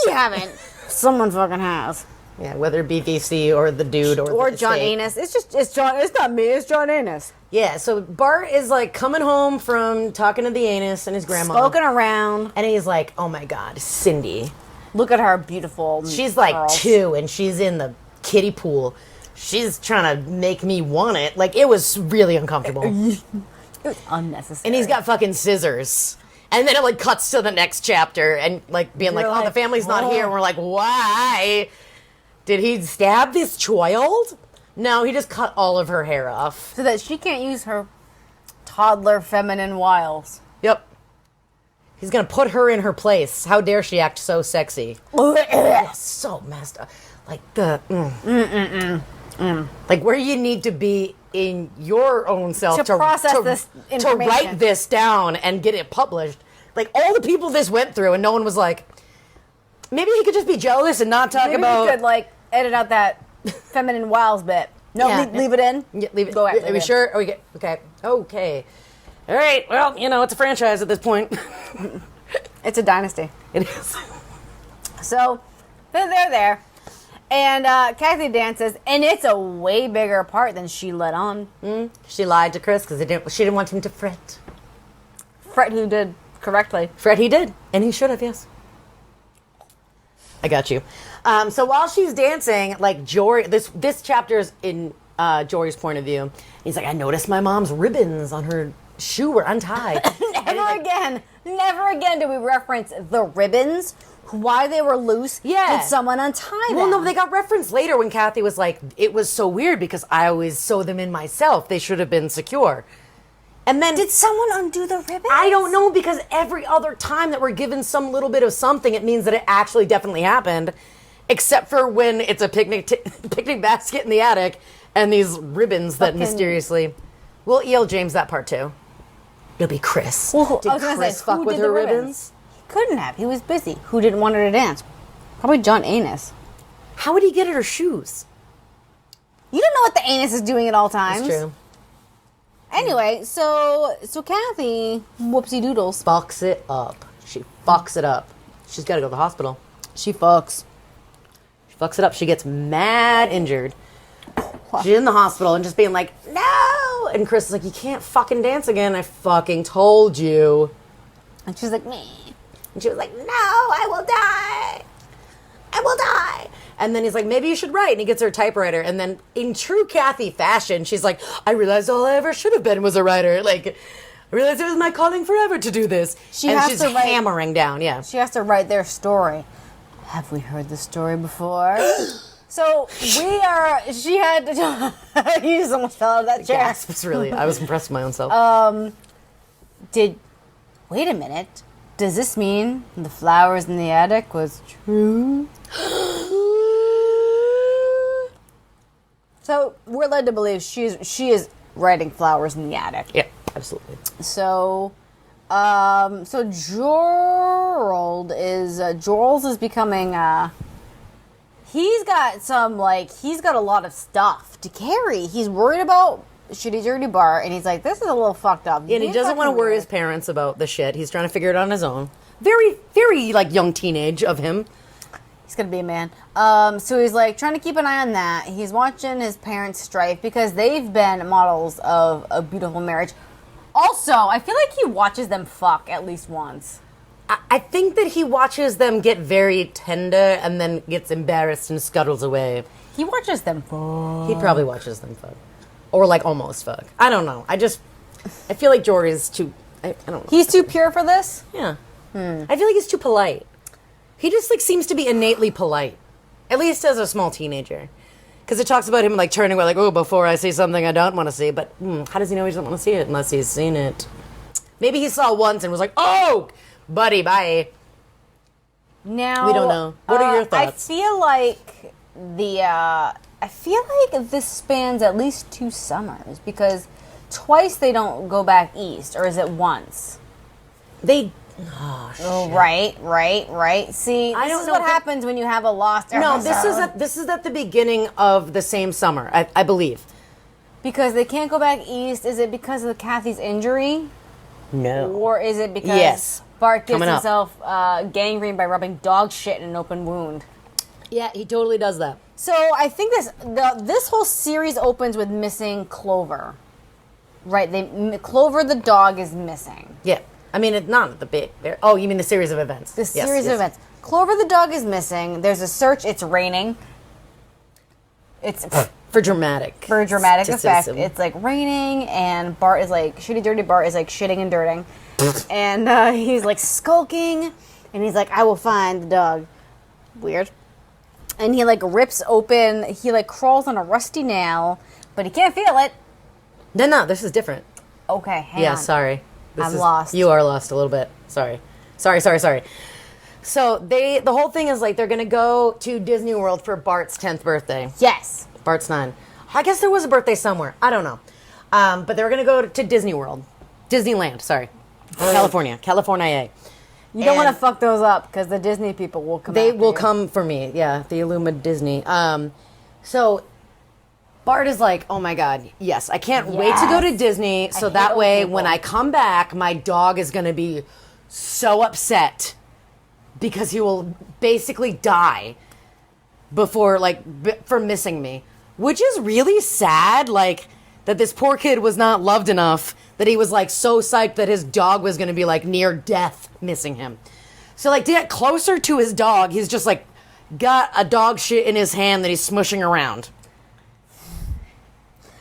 S2: haven't. Someone fucking has.
S1: Yeah, whether it be VC or the dude or the
S2: John
S1: estate.
S2: Anus. It's John. It's not me. It's John Anus.
S1: Yeah, so Bart is like coming home from talking to the anus and his grandma.
S2: Smoking around.
S1: And he's like, oh my God, Cindy.
S2: Look at her beautiful.
S1: She's like
S2: curls.
S1: 2 and she's in the kiddie pool. She's trying to make me want it. Like, it was really uncomfortable.
S2: It was unnecessary.
S1: And he's got fucking scissors. And then it like cuts to the next chapter and like being like,
S2: You're
S1: oh, the
S2: like,
S1: family's not
S2: "Oh."
S1: here. And we're like, why? Did he stab this child? No, he just cut all of her hair off.
S2: so that she can't use her toddler feminine wiles.
S1: Yep. He's gonna put her in her place. How dare she act so sexy? Oh, so messed up. Like the like where you need to be in your own self
S2: To process this
S1: to
S2: information.
S1: write this down and get it published. Like all the people this went through, and no one was like, maybe he could just be jealous and not talk
S2: Maybe
S1: about.
S2: we could like edit out that feminine wiles bit. No,
S1: Yeah.
S2: leave it in.
S1: Yeah, leave it.
S2: Go ahead.
S1: Are we sure? Are we good? Okay. Okay. All right. Well, you know, it's a franchise at this point.
S2: It's a dynasty.
S1: It is.
S2: So they're there, and Kathy dances, and it's a way bigger part than she let on.
S1: She lied to Chris because she didn't want him to fret.
S2: Fred, who did correctly.
S1: Fred, he did, and he should have. Yes. I got you. So while she's dancing, like Jory, this chapter is in Jory's point of view. He's like, I noticed my mom's ribbons on her shoe were untied.
S2: Never again do we reference the ribbons, why they were loose.
S1: Yeah.
S2: Did someone untie them?
S1: Well, no, they got referenced later when Kathy was like, it was so weird because I always sew them in myself. They should have been secure. And then
S2: Did someone undo the ribbons?
S1: I don't know, because every other time that we're given some little bit of something, it means that it actually definitely happened, except for when it's a picnic basket in the attic and these ribbons that
S2: Fucking-
S1: mysteriously. We'll E.L. James that part too. It'll be Chris.
S2: Well,
S1: Did
S2: I was gonna
S1: Chris
S2: say,
S1: fuck
S2: who
S1: with
S2: did
S1: her
S2: the
S1: ribbons?
S2: He couldn't have. He was busy. Who didn't want her to dance? Probably John Anus.
S1: How would he get at her shoes?
S2: You don't know what the anus is doing at all times.
S1: That's true.
S2: Anyway, so Kathy, whoopsie doodles.
S1: Fucks it up. She fucks it up. She's got to go to the hospital.
S2: She fucks.
S1: She fucks it up. She gets mad injured. She's in the hospital and just being like, no! And Chris is like, you can't fucking dance again. I fucking told you.
S2: And she's like, me.
S1: And she was like, no, I will die. I will die. And then he's like, maybe you should write. And he gets her a typewriter. And then in true Kathy fashion, she's like, I realized all I ever should have been was a writer. Like, I realized it was my calling forever to do this.
S2: She
S1: and
S2: has
S1: she's
S2: to write-
S1: hammering down, yeah.
S2: She has to write their story. Have we heard the story before? So she had to, you just almost fell out of that chair.
S1: Gasps, really. I was impressed with my own self.
S2: Wait a minute. Does this mean the flowers in the attic was true? So we're led to believe she is writing flowers in the attic.
S1: Yeah, absolutely.
S2: So Jorals is becoming he's got a lot of stuff to carry. He's worried about Shitty Dirty Bart, and he's like, this is a little fucked up.
S1: And he
S2: Being
S1: doesn't want to
S2: fucking
S1: worry
S2: weird.
S1: his parents about the shit. He's trying to figure it out on his own. Very, very, like, young teenage of him.
S2: He's gonna be a man. So he's like trying to keep an eye on that. He's watching his parents strife because they've been models of a beautiful marriage. Also, I feel like he watches them fuck at least once.
S1: I think that he watches them get very tender and then gets embarrassed and scuttles away.
S2: He watches them fuck.
S1: He probably watches them fuck. Or, like, almost fuck. I don't know. I feel like Jory's too... I don't know.
S2: He's too pure for this?
S1: Yeah. I feel like he's too polite. He just, like, seems to be innately polite. At least as a small teenager. Because it talks about him, like, turning away, like, oh, before I see something I don't want to see. But how does he know he doesn't want to see it unless he's seen it? Maybe he saw once and was like, oh, buddy, bye.
S2: Now
S1: We don't know. What are your thoughts?
S2: I feel like this spans at least 2 summers because twice they don't go back east, or is it once?
S1: They. Oh, shit.
S2: Oh, right. See, this is what happens when you have a lost episode.
S1: No, this is at the beginning of the same summer, I believe.
S2: Because they can't go back east. Is it because of Kathy's injury?
S1: No.
S2: Or is it because Bart gives himself gangrene by rubbing dog shit in an open wound?
S1: Yeah, he totally does that.
S2: So I think this whole series opens with missing Clover. Right, Clover the dog is missing.
S1: Yeah. I mean, it's not the big... Oh, you mean the series of events.
S2: The series of events. Clover the dog is missing. There's a search. It's raining. It's...
S1: For dramatic
S2: effect. It's like raining, and Bart is like... Shitty Dirty Bart is like shitting and dirting. And he's like skulking, and he's like, I will find the dog. Weird. And he like rips open... He like crawls on a rusty nail, but he can't feel it.
S1: No, this is different.
S2: Okay, hang on.
S1: Sorry.
S2: I'm lost.
S1: You are lost a little bit. Sorry. So the whole thing is like they're going to go to Disney World for Bart's 10th birthday.
S2: Yes.
S1: Bart's 9. I guess there was a birthday somewhere. I don't know. But they were going to go to Disney World. Disneyland, sorry. California.
S2: You don't want to fuck those up because the Disney people will come
S1: They will come for me. Yeah, the Illuma Disney. So Bart is like, oh my God, yes, I can't wait to go to Disney. So that way, when I come back, my dog is going to be so upset because he will basically die before, for missing me. Which is really sad, that this poor kid was not loved enough that he was, so psyched that his dog was going to be, near death missing him. So, to get closer to his dog, he's just, got a dog shit in his hand that he's smushing around.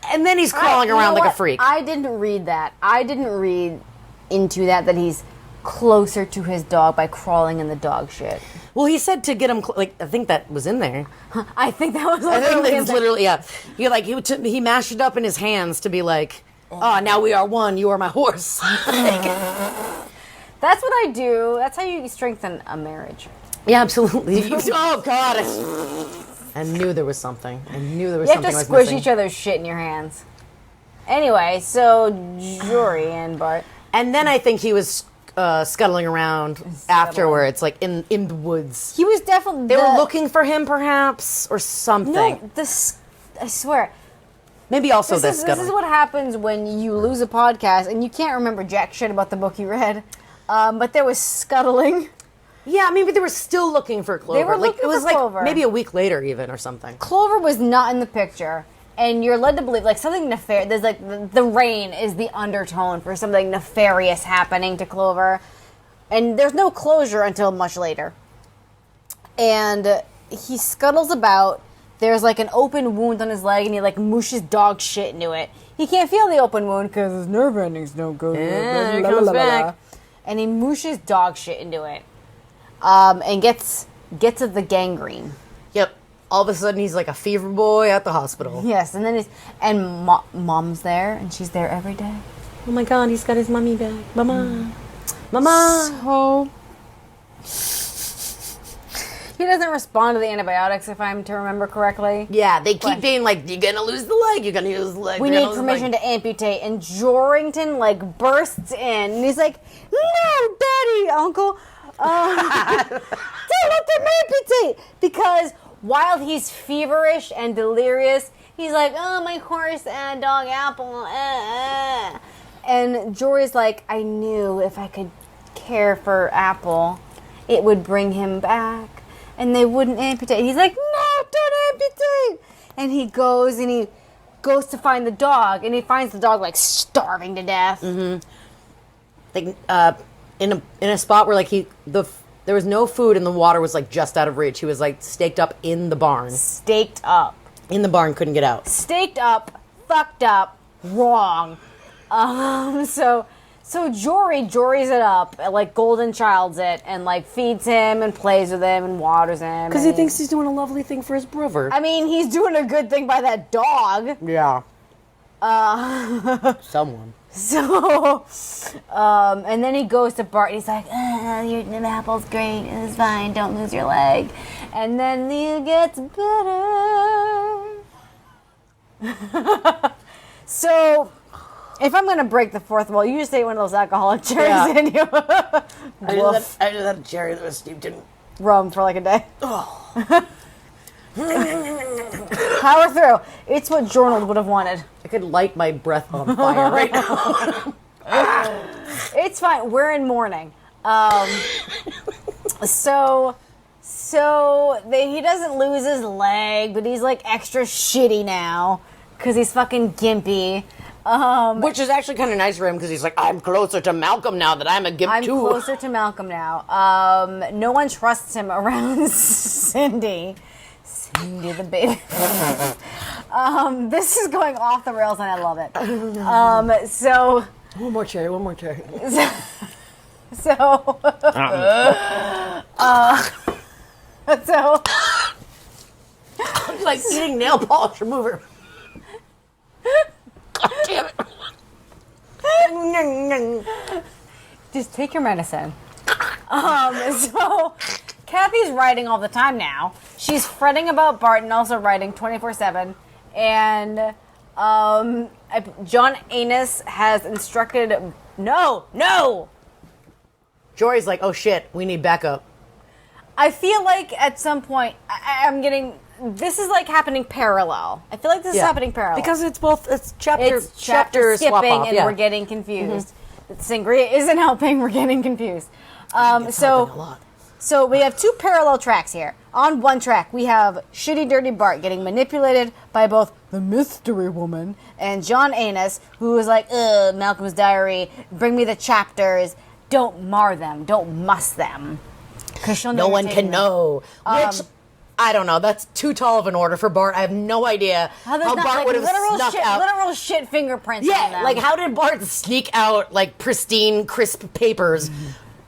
S1: And then he's crawling around like a freak.
S2: I didn't read that. I didn't read into that he's closer to his dog by crawling in the dog shit.
S1: Well, he said to get him, I think that was in there.
S2: I think that was
S1: literally, yeah. He mashed it up in his hands to be like, oh, now we are one, you are my horse.
S2: That's what I do. That's how you strengthen a marriage.
S1: Yeah, absolutely. Oh, God. I knew there was something.
S2: You have to squish each other's shit in your hands. Anyway, so Jory and Bart.
S1: And then I think he was scuttling around afterwards, in the woods.
S2: He was definitely...
S1: They were looking for him, perhaps, or something.
S2: No, I swear.
S1: Maybe also this
S2: This is what happens when you lose a podcast and you can't remember jack shit about the book you read. But there was scuttling.
S1: Yeah, but they were still looking for Clover.
S2: They were looking for Clover.
S1: Maybe a week later even or something.
S2: Clover was not in the picture. And you're led to believe, something nefarious. There's, the rain is the undertone for something nefarious happening to Clover. And there's no closure until much later. And he scuttles about. There's, an open wound on his leg, and he, mooshes dog shit into it. He can't feel the open wound because his nerve endings don't go.
S1: Yeah, here comes back.
S2: And he mooshes dog shit into it. And gets at the gangrene.
S1: Yep. All of a sudden, he's like a fever boy at the hospital.
S2: Yes, and then Mom's there, and she's there every day.
S1: Oh my God, he's got his mummy back. Mama. Mama.
S2: He doesn't respond to the antibiotics, if I'm to remember correctly.
S1: Yeah, they keep being like, you're going to lose the leg, you're going to lose the leg.
S2: We need permission to amputate. And Jorrington, bursts in, and he's like, no, Daddy, Uncle. Don't let them amputate. Because while he's feverish and delirious, he's like, oh, my horse and dog Apple. And Jory's like, I knew if I could care for Apple, it would bring him back. And they wouldn't amputate. He's like, no, don't amputate. And he goes to find the dog. And he finds the dog, starving to death.
S1: Mm-hmm. In a spot where, there was no food and the water was, just out of reach. He was, staked up in the barn.
S2: Staked up.
S1: In the barn, couldn't get out.
S2: Staked up, fucked up, wrong. So Jory's it up, golden childs it, and feeds him and plays with him and waters him.
S1: Because he thinks he's doing a lovely thing for his brother.
S2: I mean, he's doing a good thing by that dog.
S1: Yeah. Someone.
S2: So, and then he goes to Bart, and he's like, your apple's great, it's fine, don't lose your leg. And then it gets better. So... If I'm going to break the fourth wall, you just ate one of those alcoholic cherries and you
S1: I just had a cherry that was steeped in
S2: rum for like a day.
S1: Oh.
S2: Power through. It's what Jorald would have wanted.
S1: I could light my breath on fire right now.
S2: It's fine. We're in mourning. So he doesn't lose his leg, but he's like extra shitty now because he's fucking gimpy.
S1: Which is actually kind of nice for him because he's like, I'm closer to Malcolm now that I'm a gimp too.
S2: I'm closer to Malcolm now. No one trusts him around Cindy. Cindy the baby. This is going off the rails and I love it. So...
S1: One more cherry.
S2: So...
S1: I'm like eating nail polish remover. God damn it.
S2: Just take your medicine. So Kathy's writing all the time now. She's fretting about Bart and also writing 24/7. And John Anus has instructed... No!
S1: Jory's like, oh shit, we need backup.
S2: I feel like at some point I'm getting... This is like happening parallel. I feel like this is happening parallel.
S1: Because it's both, it's chapter
S2: skipping
S1: swap off,
S2: and we're getting confused. Sangria isn't helping, we're getting confused.
S1: It's helping a lot.
S2: So we have two parallel tracks here. On one track, we have Shitty Dirty Bart getting manipulated by both the mystery woman and John Anus, who is like, ugh, Malcolm's diary, bring me the chapters, don't mar them, don't muss them.
S1: No one can know. Which, I don't know, that's too tall of an order for Bart. I have no idea how Bart would have snuck out.
S2: Literal shit fingerprints on them.
S1: Like how did Bart sneak out like pristine, crisp papers?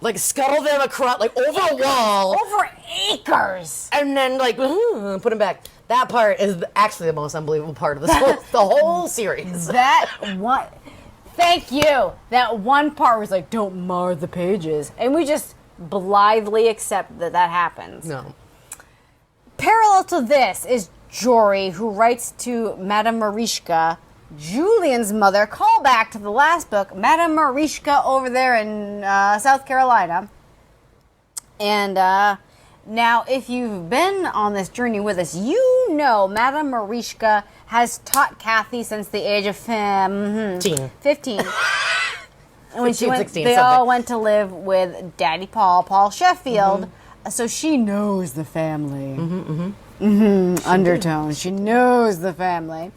S1: Like scuttle them across, like over a wall.
S2: Over acres.
S1: And then like, put them back. That part is actually the most unbelievable part of this the whole series.
S2: That one, thank you. That one part was like, don't mar the pages. And we just blithely accept that happens.
S1: No.
S2: Parallel to this is Jory, who writes to Madame Marishka, Julian's mother. Call back to the last book, Madame Marishka over there in South Carolina. And now, if you've been on this journey with us, you know Madame Marishka has taught Kathy since the age of 15. And when
S1: 16,
S2: they all went to live with Daddy Paul Sheffield. So she knows the family. Undertones. She knows the family.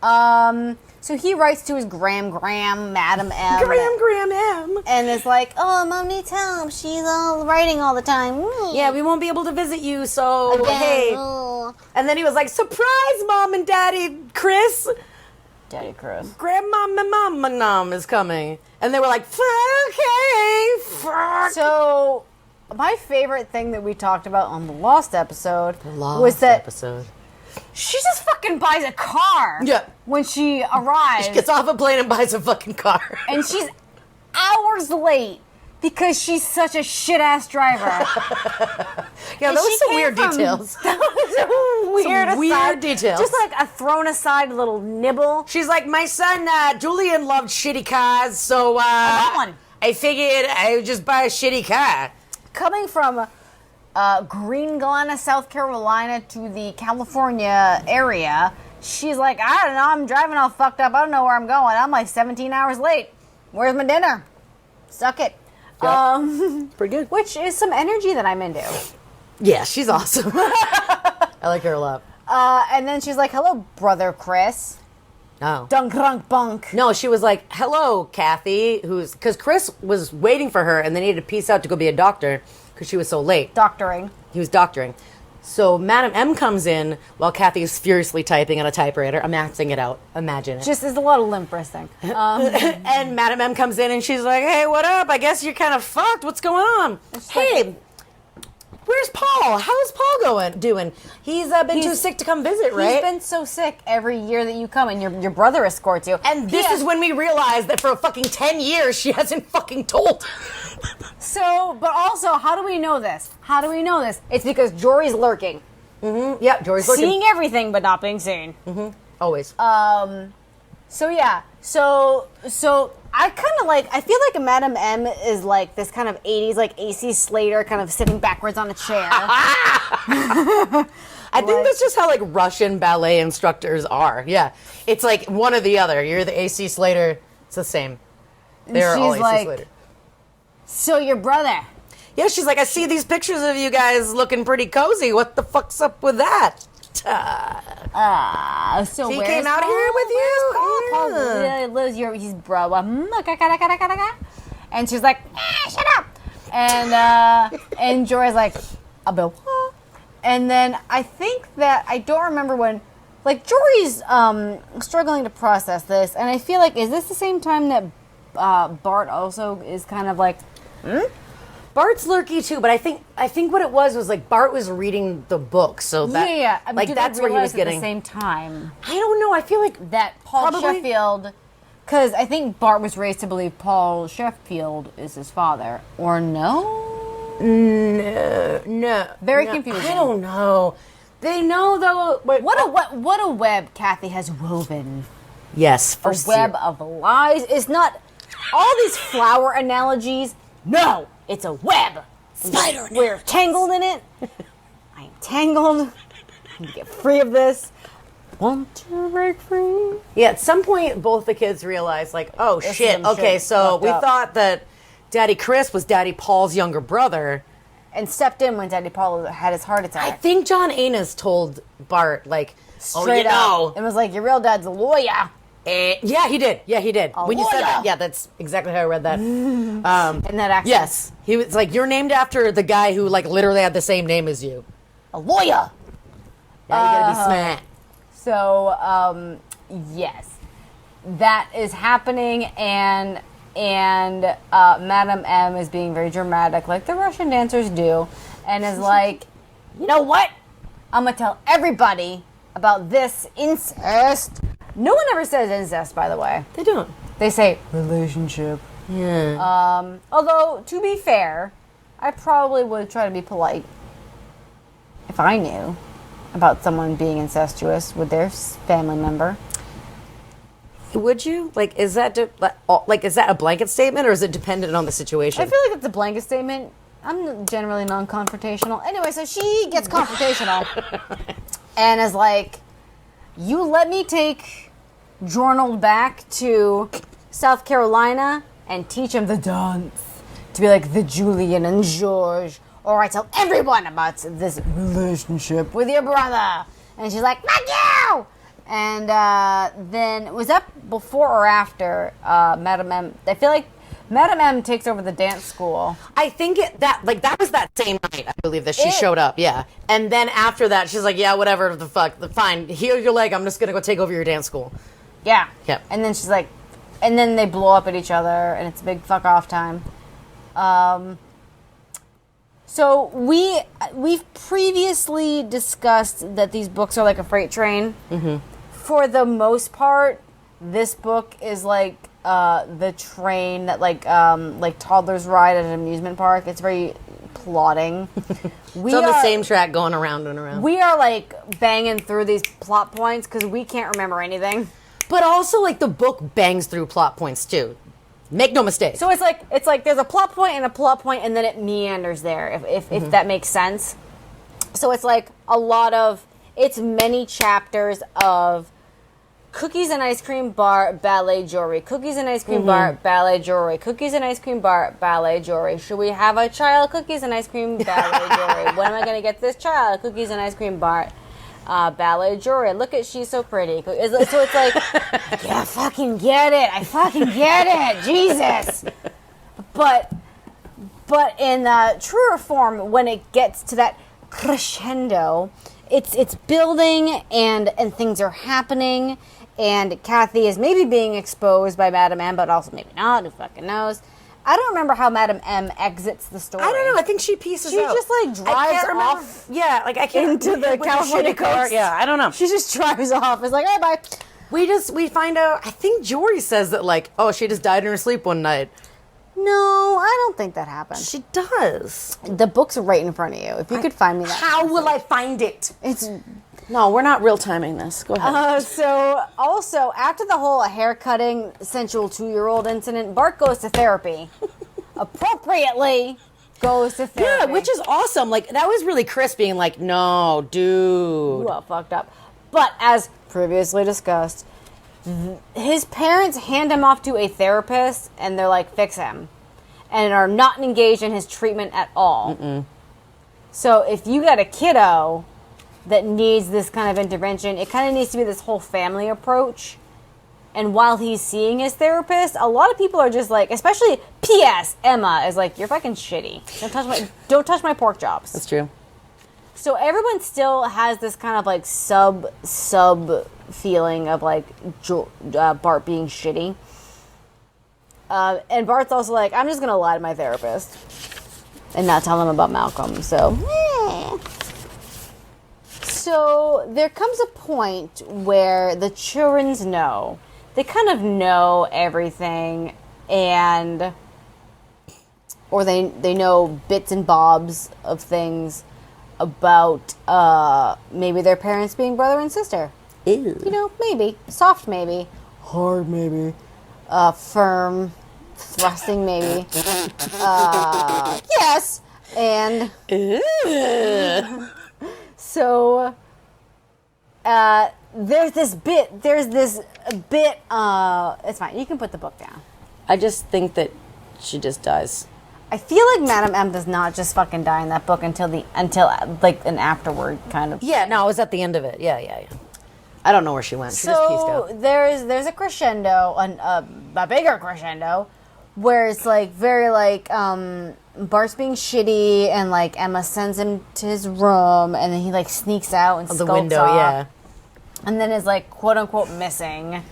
S2: So he writes to his Graham, Madam M.
S1: Graham M.
S2: And it's like, oh, Mom needs help. She's all writing all the time.
S1: Yeah, we won't be able to visit you, so
S2: Again.
S1: hey. And then he was like, surprise, Mom and Daddy Chris.
S2: Daddy Chris.
S1: Grandma Mama Nom is coming. And they were like, okay, fuck.
S2: So... my favorite thing that we talked about on the Lost episode was that she just fucking buys a car when she arrives.
S1: She gets off a plane and buys a fucking car.
S2: And she's hours late because she's such a shit-ass driver.
S1: Yeah, those were some weird details.
S2: That was some
S1: weird details.
S2: Just like a thrown aside little nibble.
S1: She's like, my son, Julian loved shitty cars, so
S2: I
S1: figured I would just buy a shitty car.
S2: Coming from Green Glen, South Carolina to the California area, she's like, I don't know, I'm driving all fucked up. I don't know where I'm going. I'm like 17 hours late. Where's my dinner? Suck it.
S1: Yep. Pretty good.
S2: Which is some energy that I'm into.
S1: Yeah, she's awesome. I like her a lot.
S2: And then she's like, hello, brother Chris.
S1: Oh.
S2: Dunk, drunk, bunk.
S1: No, she was like, hello, Kathy, because Chris was waiting for her and they needed to peace out to go be a doctor because she was so late.
S2: Doctoring.
S1: He was doctoring. So Madam M comes in while Kathy is furiously typing on a typewriter. I'm acting it out. Imagine it.
S2: Just is a lot of limp wristing.
S1: And Madam M comes in and she's like, hey, what up? I guess you're kind of fucked. What's going on? Hey, where's Paul? How's Paul doing? He's been too sick to come visit, right?
S2: He's been so sick every year that you come and your brother escorts you.
S1: And this is when we realize that for a fucking 10 years she hasn't fucking told.
S2: So, but also, how do we know this? It's because Jory's lurking.
S1: Mm-hmm. Yeah, Jory's lurking.
S2: Seeing everything but not being seen.
S1: Mm-hmm. Always.
S2: So yeah, so I kind of like. I feel like Madame M is like this kind of '80s like AC Slater kind of sitting backwards on a chair.
S1: I think that's just how like Russian ballet instructors are. Yeah, it's like one or the other. You're the AC Slater. It's the same. They're all AC Slater.
S2: So your brother?
S1: Yeah, she's like, I see these pictures of you guys looking pretty cozy. What the fuck's up with that?
S2: So
S1: he
S2: where's
S1: came out
S2: Paul?
S1: here with you?
S2: Paul
S1: Yeah.
S2: lives his bro. And she's like, shut up. And Jory's like, a bill. And then I think that I don't remember when, like Jory's struggling to process this, and I feel like is this the same time that Bart also is kind of like,
S1: Bart's lurky too, but I think what it was like Bart was reading the book, so that
S2: yeah. I mean,
S1: like that's where he was getting
S2: at the same time.
S1: I don't know. I feel like
S2: That Paul
S1: Probably.
S2: Sheffield, because I think Bart was raised to believe Paul Sheffield is his father, or no?
S1: No.
S2: Very confusing.
S1: I don't know. They know though.
S2: What a web Kathy has woven.
S1: Yes, for
S2: A web of lies. It's not all these flower analogies. No, it's a web.
S1: Spider.
S2: We're tangled in it. I am tangled. I need to get free of this. Want to break free?
S1: Yeah, at some point, both the kids realized, like, oh shit.
S2: some
S1: Okay,
S2: shit
S1: so
S2: fucked
S1: we
S2: up.
S1: thought that Daddy Chris was Daddy Paul's younger brother.
S2: And stepped in when Daddy Paul had his heart
S1: I
S2: attack.
S1: think John Anis told Bart, like,
S2: Straight up. And was like, your real dad's a lawyer.
S1: Yeah, he did. Yeah, he did. When you said
S2: lawyer.
S1: that, yeah, that's exactly how I read that.
S2: In that accent.
S1: Yes, he was like, you're named after the guy who like literally had the same name as you.
S2: A lawyer.
S1: Now you gotta be smart.
S2: So, yes, that is happening, and Madame M is being very dramatic, like the Russian dancers do, and is like, you know what? I'm gonna tell everybody about this incest. No one ever says incest, by the way.
S1: They don't.
S2: They say relationship.
S1: Yeah.
S2: Although, to be fair, I probably would try to be polite if I knew about someone being incestuous with their family member.
S1: Would you? Like, is that is that a blanket statement or is it dependent on the situation?
S2: I feel like it's a blanket statement. I'm generally non-confrontational. Anyway, so she gets confrontational and is like, you let me take Jornold back to South Carolina and teach him the dance to be like the Julian and George, or I tell everyone about this relationship with your brother. And she's like, fuck you! And then, was that before or after Madame M? I feel like Madame M takes over the dance school.
S1: I think that was that same night, I believe, that she showed up, yeah. And then after that, she's like, yeah, whatever the fuck, fine, heal your leg, I'm just gonna go take over your dance school.
S2: Yeah.
S1: Yep.
S2: And then she's like, and then they blow up at each other, and it's a big fuck off time. So we've previously discussed that these books are like a freight train. Mm-hmm. For the most part, this book is like the train that like toddlers ride at an amusement park. It's very plodding.
S1: It's on the same track going around and around.
S2: We are like banging through these plot points because we can't remember anything.
S1: But also, like, the book bangs through plot points too. Make no mistake.
S2: So it's like there's a plot point and a plot point, and then it meanders there. If that makes sense. So it's like it's many chapters of cookies and ice cream bar, ballet jewelry. Cookies and ice cream bar, ballet jewelry. Cookies and ice cream bar, ballet jewelry. Should we have a child? Cookies and ice cream, ballet jewelry. When am I going to get this child? Cookies and ice cream bar, ballet jewelry. Look at, she's so pretty. So it's like, yeah, I fucking get it. I fucking get it. Jesus. But in truer form, when it gets to that crescendo, it's building and things are happening. And Kathy is maybe being exposed by Madame M, but also maybe not. Who fucking knows? I don't remember how Madame M exits the story.
S1: I don't know. I think she pieces
S2: She
S1: out.
S2: just like drives off.
S1: Yeah, like I can't
S2: into the
S1: with
S2: California
S1: shitty car.
S2: coast.
S1: Yeah, I don't know.
S2: She just drives off. It's like, hey, bye.
S1: We find out. I think Jory says that like, oh, she just died in her sleep one night.
S2: No, I don't think that happened.
S1: She does.
S2: The book's right in front of you. If you could find me that.
S1: How will I find it?
S2: It's
S1: No, we're not real timing this. Go ahead.
S2: So, also, after the whole hair-cutting, sensual 2-year-old incident, Bart goes to therapy. Appropriately goes to therapy.
S1: Yeah, which is awesome. Like, that was really Chris being like, no, dude.
S2: You all fucked up. But, as previously discussed, his parents hand him off to a therapist, and they're like, fix him. And are not engaged in his treatment at all. Mm-mm. So, if you got a kiddo that needs this kind of intervention, it kind of needs to be this whole family approach. And while he's seeing his therapist, a lot of people are just like, especially P.S. Emma is like, you're fucking shitty. Don't touch my pork chops.
S1: That's true.
S2: So everyone still has this kind of like sub feeling of like Bart being shitty. And Bart's also like, I'm just gonna lie to my therapist and not tell him about Malcolm. So there comes a point where the children know. They kind of know everything, or they know bits and bobs of things about maybe their parents being brother and sister.
S1: Ew.
S2: You know, maybe. Soft maybe. Hard maybe. Firm. Thrusting maybe. Yes. And... So, there's this bit, it's fine, you can put the book down.
S1: I just think that she just dies.
S2: I feel like Madame M does not just fucking die in that book until like an afterward kind of.
S1: Yeah, no, it was at the end of it. Yeah. I don't know where she went. She just pieced out.
S2: There's a crescendo, a bigger crescendo, where it's like very like, Bart's being shitty, and like Emma sends him to his room, and then he like sneaks out and
S1: the
S2: skulks
S1: window,
S2: off.
S1: yeah.
S2: And then is like quote unquote missing,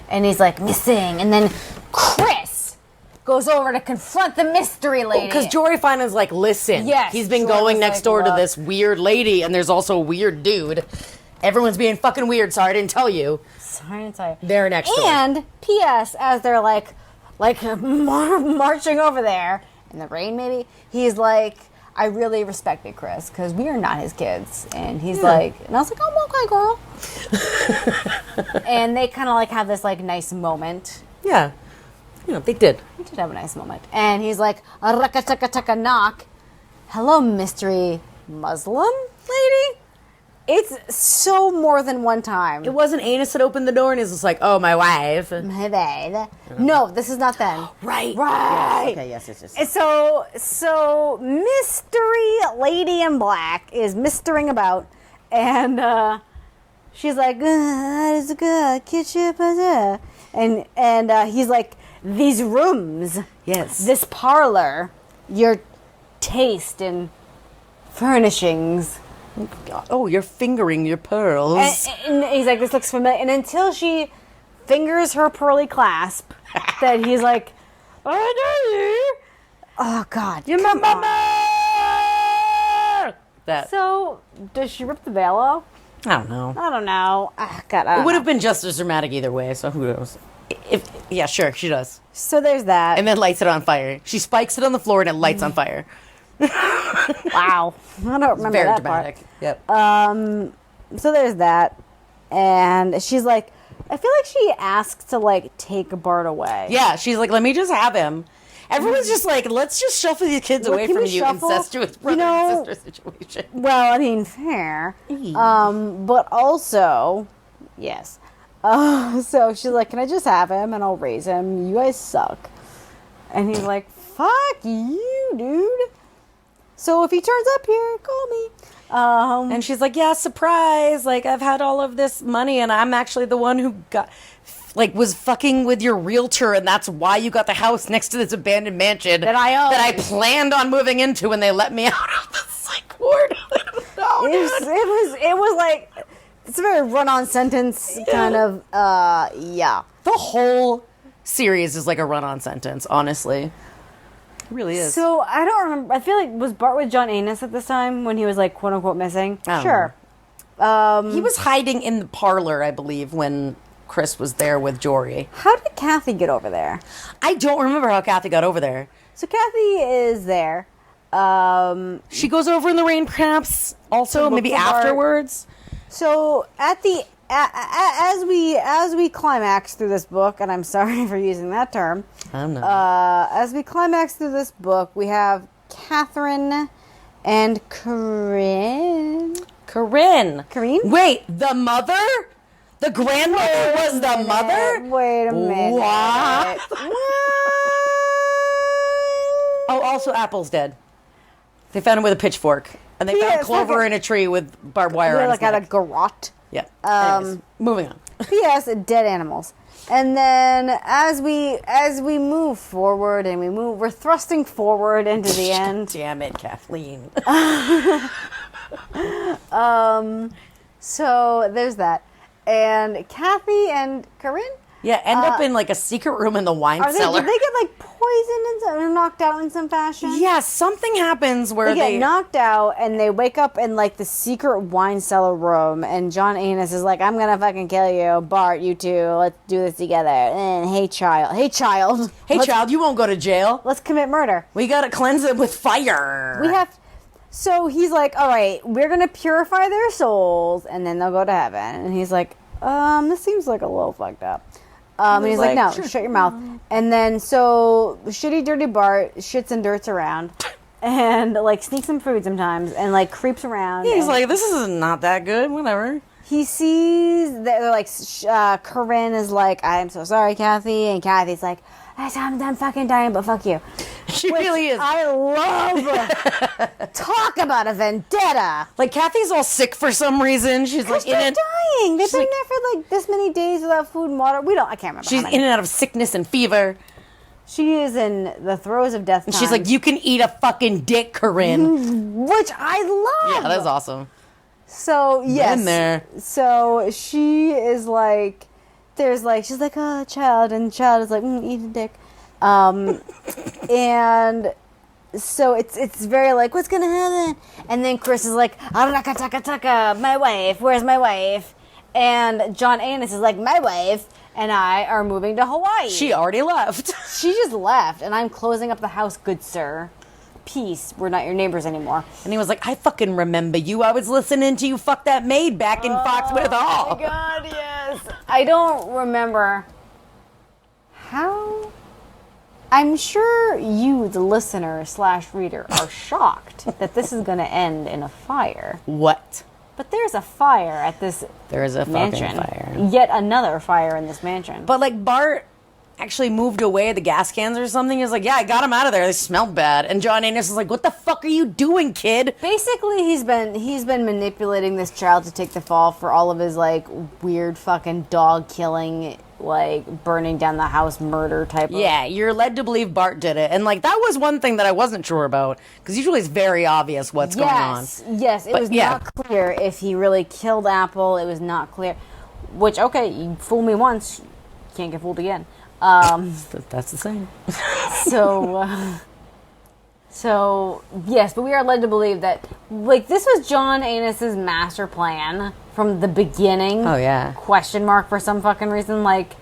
S2: and he's like missing, and then Chris goes over to confront the mystery lady
S1: because Jory Finan's like, listen,
S2: yes,
S1: he's been
S2: Jory's
S1: going next
S2: like,
S1: door to
S2: look.
S1: this weird lady, and there's also a weird dude. Everyone's being fucking weird. Sorry, I didn't tell you.
S2: Sorry to tell you.
S1: They're next door.
S2: And P.S. as they're like marching over there. In the rain, maybe. He's like, I really respected Chris because we are not his kids. And he's like, and I was like, oh, okay, girl. And they kind of like have this like nice moment.
S1: Yeah. You know, they did.
S2: We did have a nice moment. And he's like, raka-taka-taka knock. Hello, mystery Muslim lady? It's so more than one time.
S1: It wasn't Anus that opened the door and is just like, oh, my wife.
S2: My babe. No, this is not them.
S1: Right.
S2: Right.
S1: Yes. Okay, yes.
S2: And so mystery lady in black is mistering about, and she's like, it's good, ketchup, and he's like, these rooms,
S1: Yes.
S2: this parlor, your taste in furnishings.
S1: Oh, you're fingering your pearls.
S2: And he's like, this looks familiar. And until she fingers her pearly clasp, that he's like, I know you. Oh, God.
S1: You're my mama! That.
S2: So, does she rip the veil off?
S1: I don't know.
S2: I don't know. God, I don't
S1: It would
S2: know.
S1: have been just as dramatic either way, so who knows? Yeah, sure, she does.
S2: So there's that.
S1: And then lights it on fire. She spikes it on the floor and it lights on fire.
S2: Wow. I don't remember
S1: Very
S2: that
S1: dramatic.
S2: part.
S1: Yep.
S2: So there's that. And she's like, I feel like she asks to, like, take Bart away.
S1: Yeah, she's like, let me just have him. Everyone's just like, let's just shuffle these kids away
S2: can
S1: from
S2: we
S1: you,
S2: shuffle?
S1: incestuous brother and sister situation.
S2: Well, I mean, fair. But also, yes. So she's like, can I just have him and I'll raise him? You guys suck. And he's like, fuck you, dude. So if he turns up here, call me.
S1: And she's like, yeah, surprise. Like, I've had all of this money and I'm actually the one who was fucking with your realtor, and that's why you got the house next to this abandoned mansion
S2: That I own.
S1: that I planned on moving into when they let me out of the psych ward. No,
S2: It was like, it's a very run-on sentence kind of, yeah.
S1: The whole series is like a run-on sentence, honestly. It really is.
S2: So, I don't remember. I feel like, was Bart with John Anus at this time when he was, like, quote-unquote missing?
S1: I don't
S2: Sure.
S1: He was hiding in the parlor, I believe, when Chris was there with Jory.
S2: How did Kathy get over there?
S1: I don't remember how Kathy got over there.
S2: So, Kathy is there.
S1: She goes over in the rain, perhaps. Also,
S2: look
S1: maybe
S2: for Bart.
S1: afterwards.
S2: So at the as we climax through this book, and I'm sorry for using that term.
S1: I'm not.
S2: As we climax through this book, we have Catherine and Corinne.
S1: Corinne.
S2: Wait,
S1: the mother? The grandmother was the mother?
S2: Wait a minute.
S1: What? Oh, also Apple's dead. They found him with a pitchfork. And they found Clover in a tree with barbed wire on his neck.
S2: At a garrote.
S1: Yeah. Anyways, moving on.
S2: P.S. Dead animals. And then as we move forward and we're thrusting forward into the end.
S1: Damn it, Kathleen.
S2: So there's that. And Kathy and Corinne?
S1: Yeah, end up in like a secret room in the wine cellar.
S2: Did they get like poisoned or knocked out in some fashion?
S1: Yeah, something happens where
S2: they get knocked out and they wake up in like the secret wine cellar room, and John Anus is like, I'm gonna fucking kill you, Bart, you two, let's do this together. And hey child,
S1: you won't go to jail.
S2: Let's commit murder.
S1: We gotta cleanse it with fire.
S2: So he's like, all right, we're gonna purify their souls and then they'll go to heaven. And he's like, this seems like a little fucked up. And he's like, no, shut your mouth. And then so shitty dirty Bart shits and dirts around and like sneaks some food sometimes and like creeps around.
S1: Yeah, he's like, this is not that good, whatever.
S2: He sees that they're like, Corinne is like, I'm so sorry, Kathy. And Kathy's like, I'm done fucking dying, but fuck you.
S1: She really is.
S2: I love. Talk about a vendetta.
S1: Like Kathy's all sick for some reason. She's like
S2: dying. They've been there for like this many days without food and water. I can't remember.
S1: She's in and out of sickness and fever.
S2: She is in the throes of death.
S1: And she's like, you can eat a fucking dick, Corinne.
S2: Which I love.
S1: Yeah, that's awesome.
S2: So yes.
S1: In there.
S2: So she is like, she's like, oh, child, and the child is like, eat a dick. And so it's very like, what's gonna happen? And then Chris is like, Arakataka, my wife, where's my wife? And John Anus is like, my wife and I are moving to Hawaii.
S1: She already left.
S2: She just left, and I'm closing up the house, good sir. Peace, we're not your neighbors anymore.
S1: And he was like, I fucking remember you. I was listening to you fuck that maid back in Foxwoods Hall.
S2: Oh my god, yes. I don't remember how. I'm sure you, the listener / reader, are shocked that this is going to end in a fire.
S1: What?
S2: But there's a fire at this
S1: There is a
S2: mansion.
S1: fucking fire.
S2: Yet another fire in this mansion.
S1: But like Bart actually moved away the gas cans or something. He was like, yeah, I got them out of there. They smelled bad. And John Anus is like, what the fuck are you doing, kid?
S2: Basically, he's been manipulating this child to take the fall for all of his like weird fucking dog killing, like burning down the house murder type of.
S1: Yeah, you're led to believe Bart did it. And like that was one thing that I wasn't sure about, because usually it's very obvious what's going on.
S2: Yes, it was not clear if he really killed Apple. It was not clear. Which, okay, you fool me once, you can't get fooled again.
S1: That's the same.
S2: So yes, but we are led to believe that like this was John Anus's master plan from the beginning.
S1: Oh yeah.
S2: Question mark for some fucking reason. Like,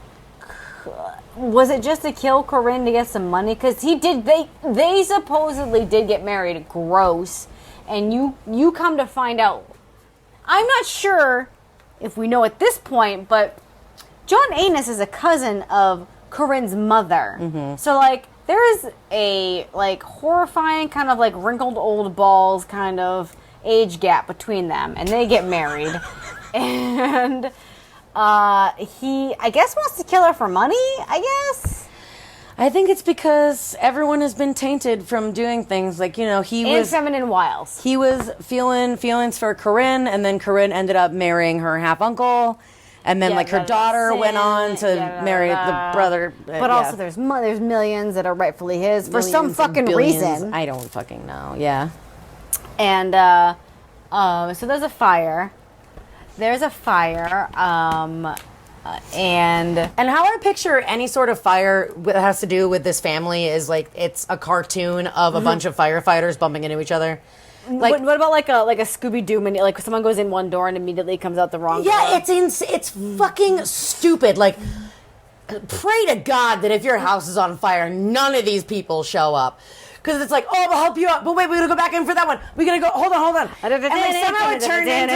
S2: was it just to kill Corinne to get some money? Because they supposedly did get married. Gross. And you come to find out. I'm not sure if we know at this point, but John Anus is a cousin of Corinne's mother. Mm-hmm. So like there is a like horrifying kind of like wrinkled old balls kind of age gap between them, and they get married. And he I guess wants to kill her for money, I guess.
S1: I think it's because everyone has been tainted from doing things like, and
S2: feminine wiles.
S1: He was feeling feelings for Corinne, and then Corinne ended up marrying her half uncle. And then, her daughter went on to marry the brother.
S2: But also, there's millions that are rightfully his for some fucking reason.
S1: I don't fucking know. Yeah.
S2: And so there's a fire. And
S1: how I picture any sort of fire that has to do with this family is like it's a cartoon of a bunch of firefighters bumping into each other.
S2: Like, what about like a Scooby-Doo mini? Like someone goes in one door and immediately comes out the wrong door.
S1: Yeah, it's fucking stupid. Like, pray to God that if your house is on fire, none of these people show up. Because it's like, oh, I'll help you out. But wait, we gotta go back in for that one. We gotta go, hold on. And like somehow it turned into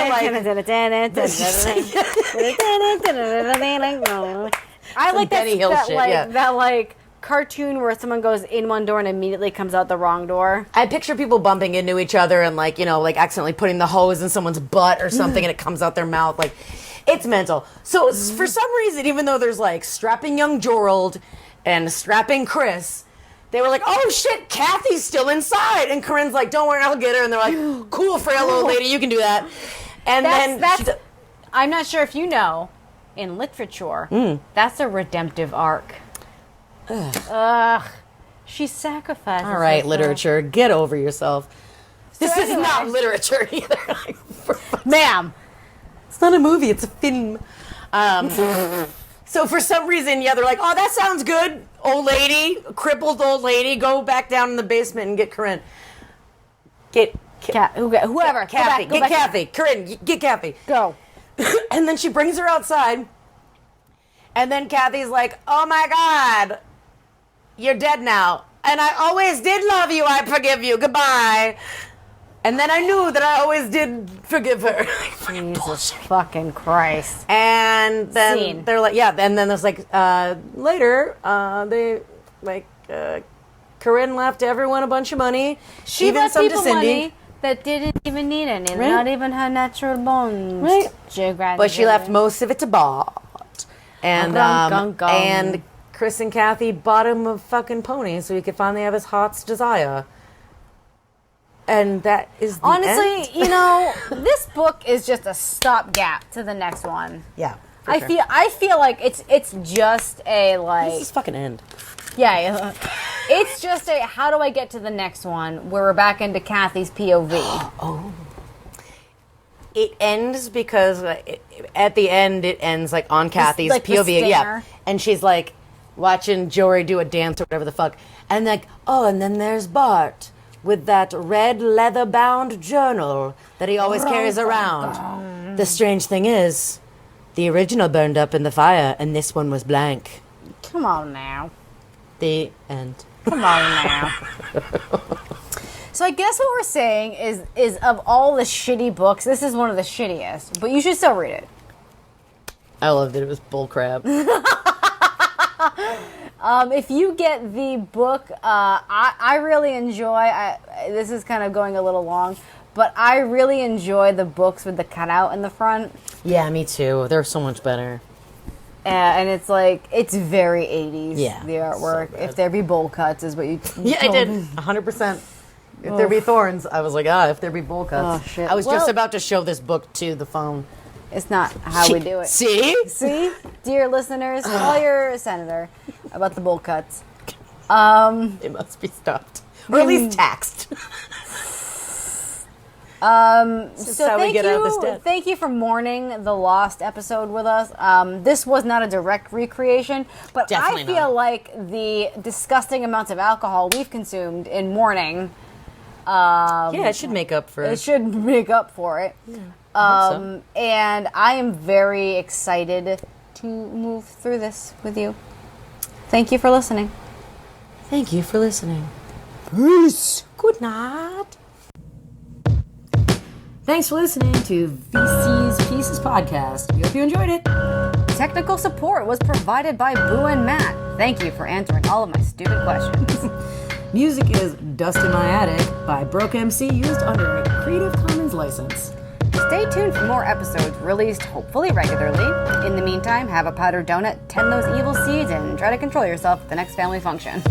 S2: I like
S1: Benny Hill shit, yeah.
S2: that like cartoon where someone goes in one door and immediately comes out the wrong door.
S1: I picture people bumping into each other and like, like accidentally putting the hose in someone's butt or something and it comes out their mouth. Like, it's mental. So for some reason, even though there's like strapping young Jorald and strapping Chris, they were like, oh shit, Kathy's still inside. And Corinne's like, don't worry, I'll get her. And they're like, cool, frail old lady, you can do that. And
S2: I'm not sure if you know, in literature, that's a redemptive arc. Ugh. She sacrificed.
S1: All right, literature, get over yourself. This is not literature either.
S2: Ma'am.
S1: It's not a movie, it's a film. So for some reason, they're like, oh, that sounds good. Old lady, crippled old lady, go back down in the basement and get Corinne.
S2: Whoever.
S1: Kathy. Get Kathy. Corinne, get Kathy.
S2: Go.
S1: And then she brings her outside. And then Kathy's like, oh my God, you're dead now. And I always did love you. I forgive you. Goodbye. And then I knew that I always did forgive her.
S2: Jesus fucking Christ.
S1: And then they're like, yeah. And then there's like, later, Corinne left everyone a bunch of money.
S2: She
S1: even
S2: left
S1: some
S2: people
S1: to Cindy.
S2: money that didn't even need any.
S1: Right.
S2: Not even her natural bones.
S1: Right. But she left most of it to Bart. And, and Chris and Kathy bought him a fucking pony so he could finally have his heart's desire. And that is the
S2: honestly,
S1: end.
S2: this book is just a stopgap to the next one.
S1: Yeah.
S2: I feel like it's just a like
S1: This is fucking end.
S2: Yeah. It's just a how do I get to the next one where we're back into Kathy's POV.
S1: Oh. It ends because at the end it ends like on Kathy's
S2: like
S1: POV. Yeah. And she's like watching Jory do a dance or whatever the fuck. And like, oh, and then there's Bart with that red leather-bound journal that he always carries around. The strange thing is, the original burned up in the fire, and this one was blank.
S2: Come on now.
S1: The end.
S2: Come on now. So I guess what we're saying is of all the shitty books, this is one of the shittiest, but you should still read it.
S1: I loved it. It was bullcrap.
S2: If you get the book, I really enjoy, this is kind of going a little long, but I really enjoy the books with the cutout in the front.
S1: Yeah, me too. They're so much better.
S2: And it's like, it's very 80s,
S1: yeah,
S2: the artwork.
S1: So
S2: if there be bowl cuts is what you
S1: Yeah, I did. 100%. If there be thorns, I was like, if there be bowl cuts.
S2: Oh, shit.
S1: I was just about to show this book to the phone.
S2: It's not how we do it.
S1: See?
S2: Dear listeners, call your senator about the bowl cuts.
S1: It must be stopped. Or at least taxed.
S2: So
S1: how we get out of this debt.
S2: Thank you for mourning the Lost episode with us. This was not a direct recreation, but
S1: Definitely
S2: I feel like the disgusting amounts of alcohol we've consumed in mourning.
S1: It should make up for it.
S2: It should make up for it.
S1: Yeah,
S2: and I am very excited to move through this with you. Thank you for listening.
S1: Thank you for listening. Peace. Good night. Thanks for listening to VC's Pieces podcast. We hope you enjoyed it.
S2: Technical support was provided by Boo and Matt. Thank you for answering all of my stupid questions.
S1: Music is Dust in My Attic by Broke MC, used under a Creative Commons license.
S2: Stay tuned for more episodes released hopefully regularly. In the meantime, have a powdered donut, tend those evil seeds, and try to control yourself at the next family function.